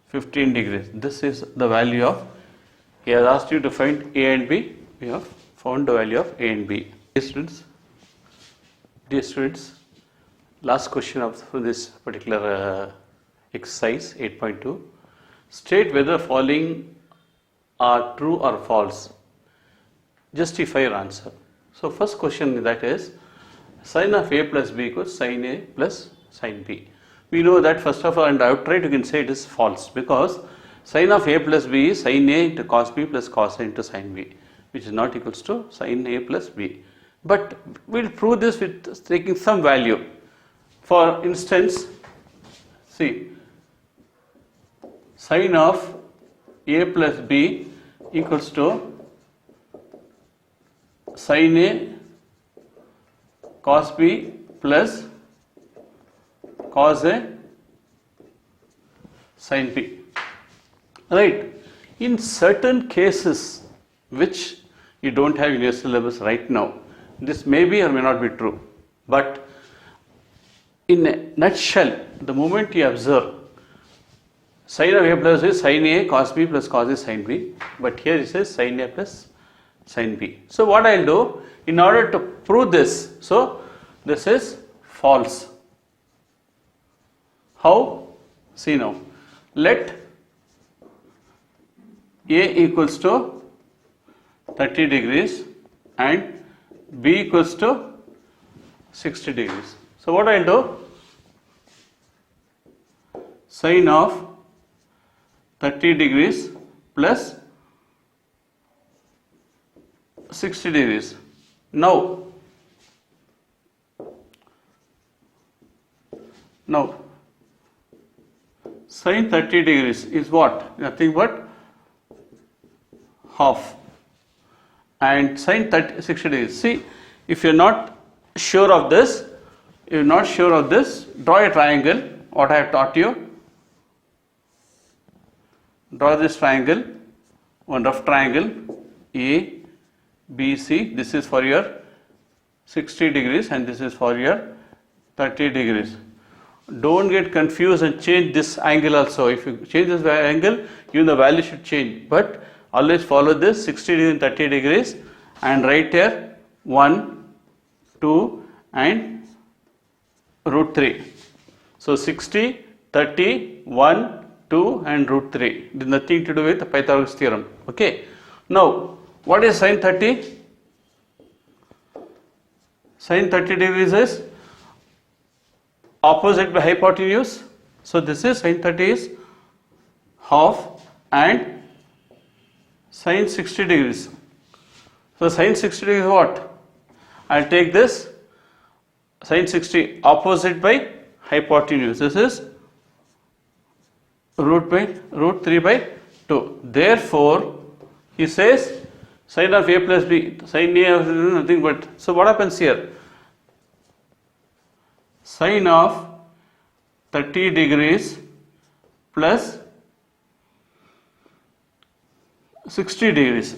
15 degrees. This is the value of, he has asked you to find A and B. We have found the value of A and B. Dear students, last question of this particular exercise 8.2. State whether following are true or false. Justify your answer. So first question, that is sin of a plus b equals sin a plus sin b. We know that first of all, and outright you can say it is false, because sin of a plus b is sin a into cos b plus cos a into sin b, which is not equals to sin a plus b. But we'll prove this with taking some value. For instance, see, sin of a plus b equals to sin a cos b plus cos a sin b. Right? In certain cases which you don't have in your syllabus right now, this may be or may not be true. But in a nutshell, the moment you observe sin of a plus is sin a cos b plus cos a sin b, but here it says sin a plus sin b. So what I'll do in order to prove this, so this is false. How? See now, let a equals to 30 degrees and b equals to 60 degrees. So what I'll do, sin of 30 degrees plus 60 degrees. Now sin 30 degrees is what? Nothing but half, and sin 60 degrees. See, if you're not sure of this, draw a triangle. What I have taught you, draw this triangle, one rough triangle, A, B, C. This is for your 60 degrees and this is for your 30 degrees. Don't get confused and change this angle also. If you change this angle, even the value should change. But always follow this 60 degrees and 30 degrees and write here 1, 2 and root 3. So 60, 30, 1, 2 and root 3. It is nothing to do with the Pythagoras theorem. Okay. Now, what is sin 30? Sin 30 degrees is opposite by hypotenuse. So this is sin 30 is half and sin 60 degrees. So sin 60 degrees is what? I'll take this sin 60 opposite by hypotenuse. This is root 3 by 2. Therefore, he says sin of a plus b, sin a is nothing but, so what happens here? Sin of 30 degrees plus 60 degrees.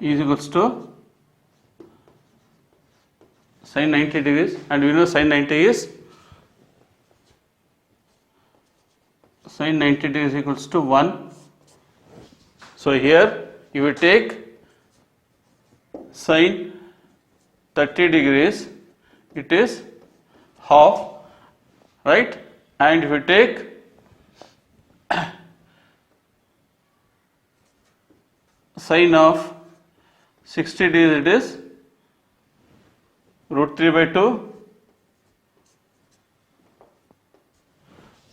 Is equals to sin 90 degrees, and we know sin 90 degrees equals to 1. So here you will take sin 30 degrees, it is half, right? And if you take sin of 60 degrees, it is root 3 by 2,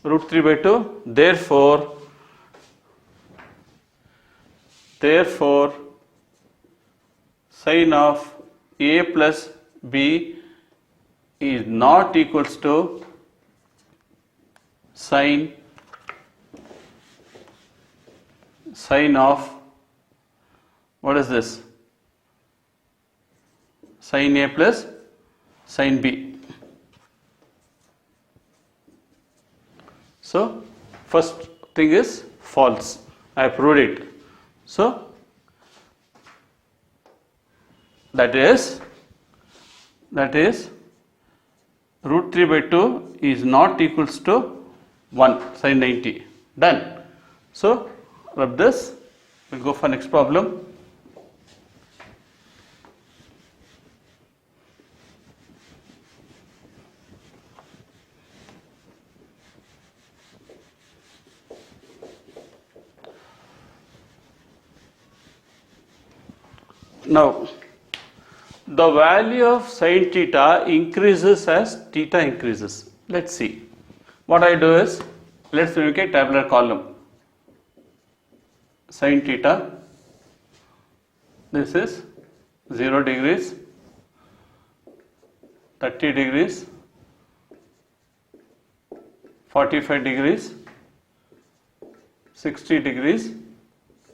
root 3 by 2. Therefore sin of a plus b is not equals to sin of, what is this? Sin a plus sin b. So first thing is false. I proved it. So that is root 3 by 2 is not equals to 1 sin 90. Done. So rub this, we'll go for next problem. Now, the value of sin theta increases as theta increases. Let's see. What I do is, let's make a tabular column. Sin theta, this is 0 degrees, 30 degrees, 45 degrees, 60 degrees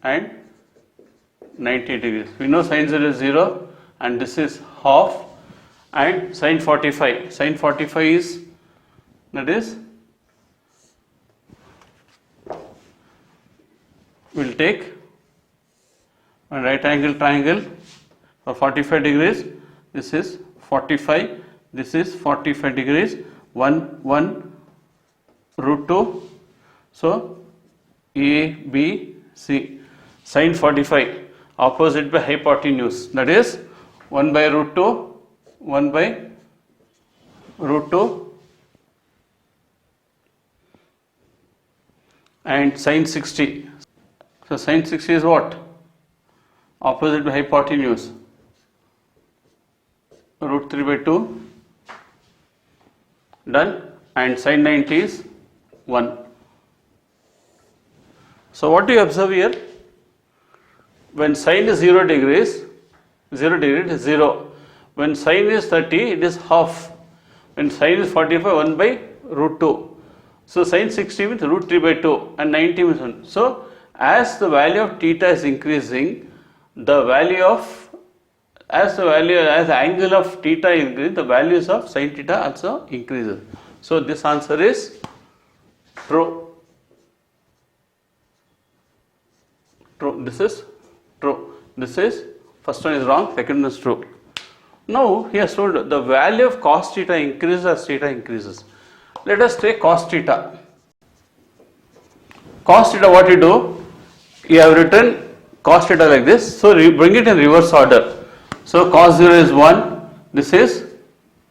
and 90 degrees. We know sin 0 is 0 and this is half, and sin 45. Sin 45 is, that is, we'll take a right angle triangle for 45 degrees. This is 45, this is 45 degrees, 1 root 2. So A, B, C. Sin 45 opposite by hypotenuse, that is 1 by root 2, 1 by root 2, and sin 60. So sin 60 is what? Opposite by hypotenuse, root 3 by 2, done, and sin 90 is 1. So what do you observe here? When sin is 0 degrees, 0 degree it is 0. When sin is 30, it is half. When sin is 45, 1 by root 2. So sin 60 means root 3 by 2 and 90 means 1. So as the value of theta is increasing, the value of, as the angle of theta increases, the values of sin theta also increases. So this answer is true. True. This is true. This is, first one is wrong, second one is true. Now he has told the value of cos theta increases as theta increases. Let us take cos theta. Cos theta, what you do? You have written cos theta like this, so bring it in reverse order. So cos 0 is 1, this is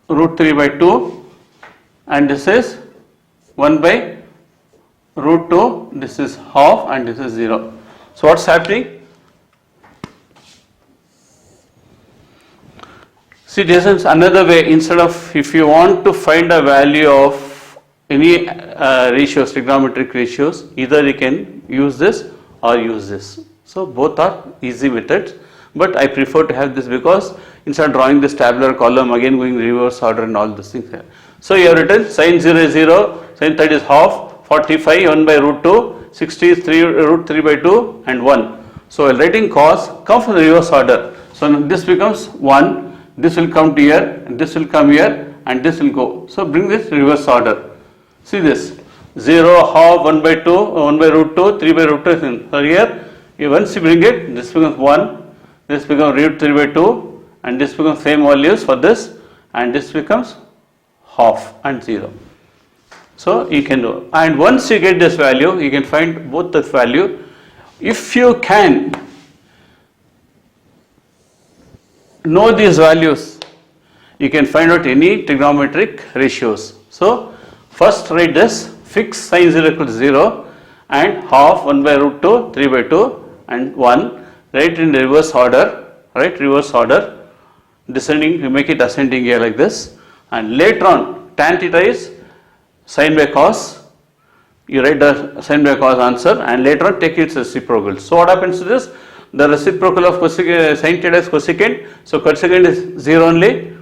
root 3 by 2, and this is 1 by root 2, this is half, and this is 0. So what's happening? See, this is another way. Instead of, if you want to find a value of any ratios, trigonometric ratios, either you can use this or use this. So both are easy methods, but I prefer to have this because instead of drawing this tabular column, again going reverse order and all these things here. So you have written sin 0 is 0, sin 30 is half, 45 1 by root 2, 60 is 3 root 3 by 2 and 1. So while writing cos, come from the reverse order. So this becomes 1. This will come to here, and this will come here, and this will go. So bring this reverse order. See this, 0, half, 1 by 2, 1 by root 2, 3 by root 2. So here, once you bring it, this becomes 1, this becomes root 3 by 2, and this becomes same values for this, and this becomes half and 0. So you can do, and once you get this value, you can find both this value. If you can know these values, you can find out any trigonometric ratios. So first write this, fix sin 0 equals 0 and half 1 by root 2, 3 by 2 and 1, write in reverse order, right, reverse order, descending, you make it ascending here like this, and later on tan theta is sin by cos, you write the sin by cos answer and later on take its reciprocal. So what happens to this? The reciprocal of cosecant, sin theta is cosecant, so cosecant is 0 only,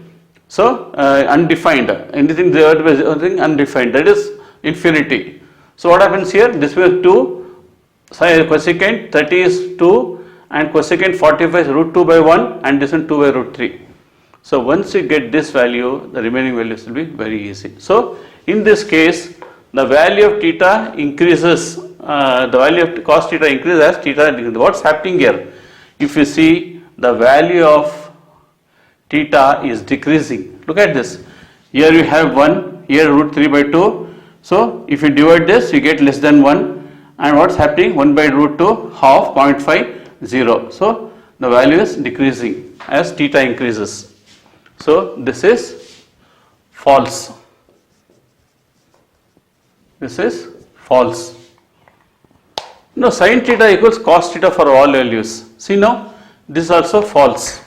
so undefined, anything 0 by 0, anything undefined, that is infinity. So what happens here? This will 2, cosecant 30 is 2 and cosecant 45 is root 2 by 1 and this is 2 by root 3. So once you get this value, the remaining values will be very easy. So in this case, the value of theta increases, the value of cos theta increases as theta increases. What's happening here? If you see, the value of theta is decreasing. Look at this. Here you have 1, here root 3 by 2. So if you divide this, you get less than 1, and what's happening, 1 by root 2 half 0.50. So the value is decreasing as theta increases. So this is false. This is false. Now sin theta equals cos theta for all values. See now, this is also false.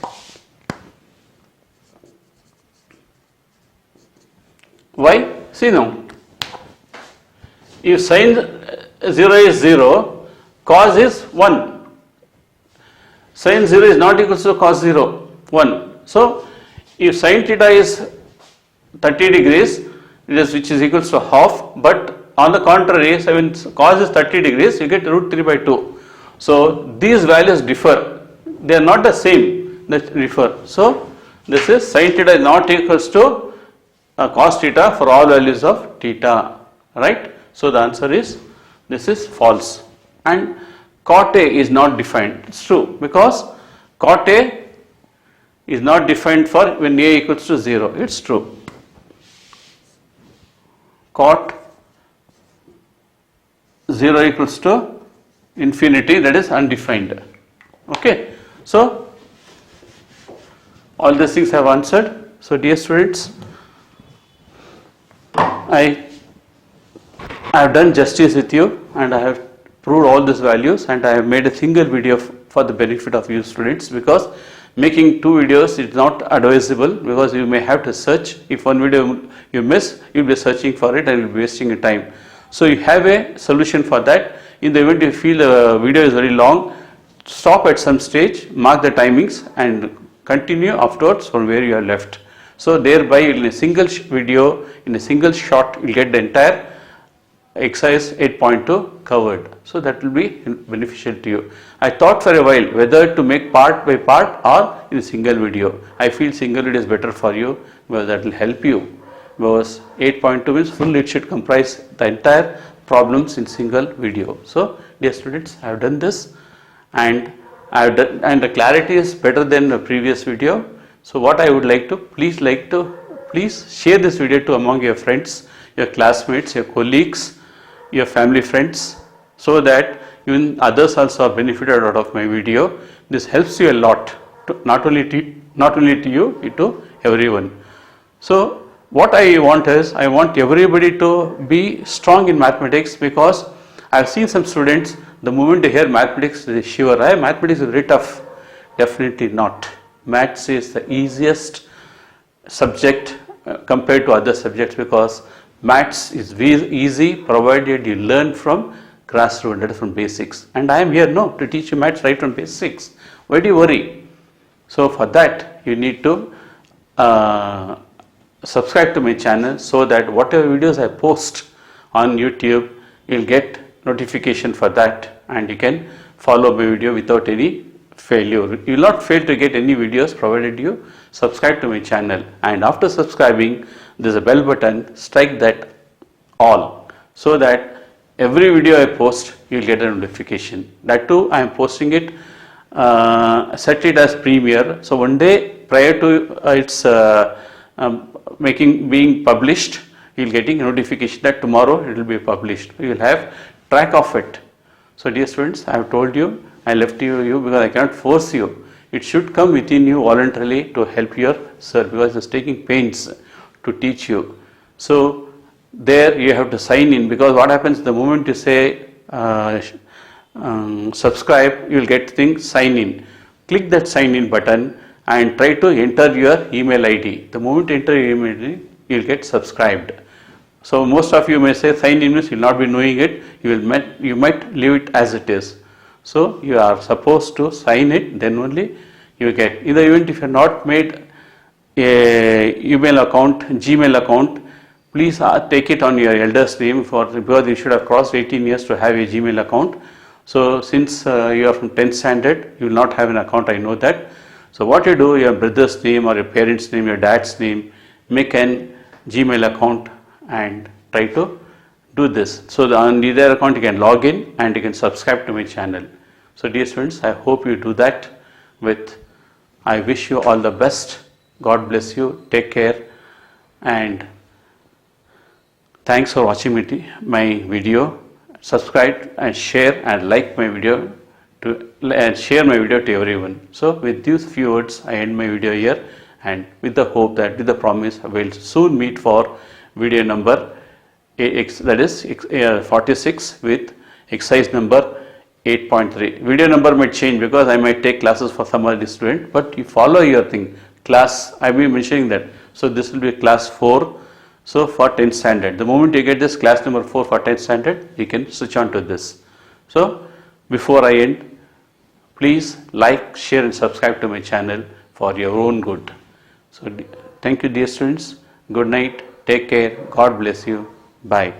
Why? See now, if sin 0 is 0, cos is 1. Sin 0 is not equal to cos 0, 1. So if sin theta is 30 degrees, which is equals to half, but on the contrary, when cos is 30 degrees, you get root 3 by 2. So these values differ. They are not the same, they differ. So this is sin theta is not equals to cos theta for all values of theta, right? So the answer is, this is false. And cot A is not defined. It's true, because cot A is not defined for when A equals to 0. It's true. Cot 0 equals to infinity, that is undefined. Okay. So all these things I have answered. So dear students, I have done justice with you, and I have proved all these values, and I have made a single video for the benefit of you students, because making 2 videos is not advisable, because you may have to search. If one video you miss, you will be searching for it and you will be wasting your time. So you have a solution for that. In the event you feel the video is very long, stop at some stage, mark the timings and continue afterwards from where you are left. So thereby in a single video, in a single shot, you will get the entire exercise 8.2 covered. So that will be beneficial to you. I thought for a while whether to make part by part or in a single video. I feel single video is better for you, because that will help you, because 8.2 means full, it should comprise the entire problems in single video. So dear students, I have done this, and and the clarity is better than the previous video. So what I would like to, please share this video to among your friends, your classmates, your colleagues, your family friends, so that even others also are benefited out of my video. This helps you a lot, not only to you, to everyone. So what I want is, I want everybody to be strong in mathematics, because I have seen some students, the moment they hear mathematics, they shiver. Mathematics is very tough. Definitely not. Maths is the easiest subject compared to other subjects, because maths is easy provided you learn from grassroots, that is from basics. And I am here to teach you maths right from basics. Why do you worry? So for that you need to subscribe to my channel, so that whatever videos I post on YouTube, you will get notification for that, and you can follow my video without any failure. You will not fail to get any videos provided you subscribe to my channel. And after subscribing, there is a bell button, strike that all, so that every video I post, you will get a notification. That too, I am posting it, set it as premiere. So one day prior to its being published, you will getting a notification that tomorrow it will be published. You will have track of it. So dear students, I have told you, I left you because I cannot force you. It should come within you voluntarily to help your sir, because he is taking pains to teach you. So there you have to sign in, because what happens the moment you say subscribe, you will get things sign in. Click that sign in button and try to enter your email ID. The moment you enter your email ID, you will get subscribed. So most of you may say sign in means you will not be knowing it, you might leave it as it is. So you are supposed to sign it, then only you get. In the event if you have not made a email account, Gmail account, please take it on your elder's name, because you should have crossed 18 years to have a Gmail account. So since you are from 10th standard, you will not have an account, I know that. So what you do, your brother's name or your parents' name, your dad's name, make an Gmail account and try to do this. So on either account you can log in and you can subscribe to my channel. So dear students, I hope you do that I wish you all the best. God bless you. Take care, and thanks for watching my video. subscribe and share and like my video and share my video to everyone. So with these few words, I end my video here, and with the hope that, with the promise, I will soon meet for video number that is 46 with exercise number 8.3. Video number might change because I might take classes for some other student, but you follow your thing. Class, I will be mentioning that. So this will be class 4. So for 10th standard, the moment you get this class number 4 for 10th standard, you can switch on to this. So before I end, please like, share and subscribe to my channel for your own good. So thank you dear students. Good night. Take care. God bless you. Bye.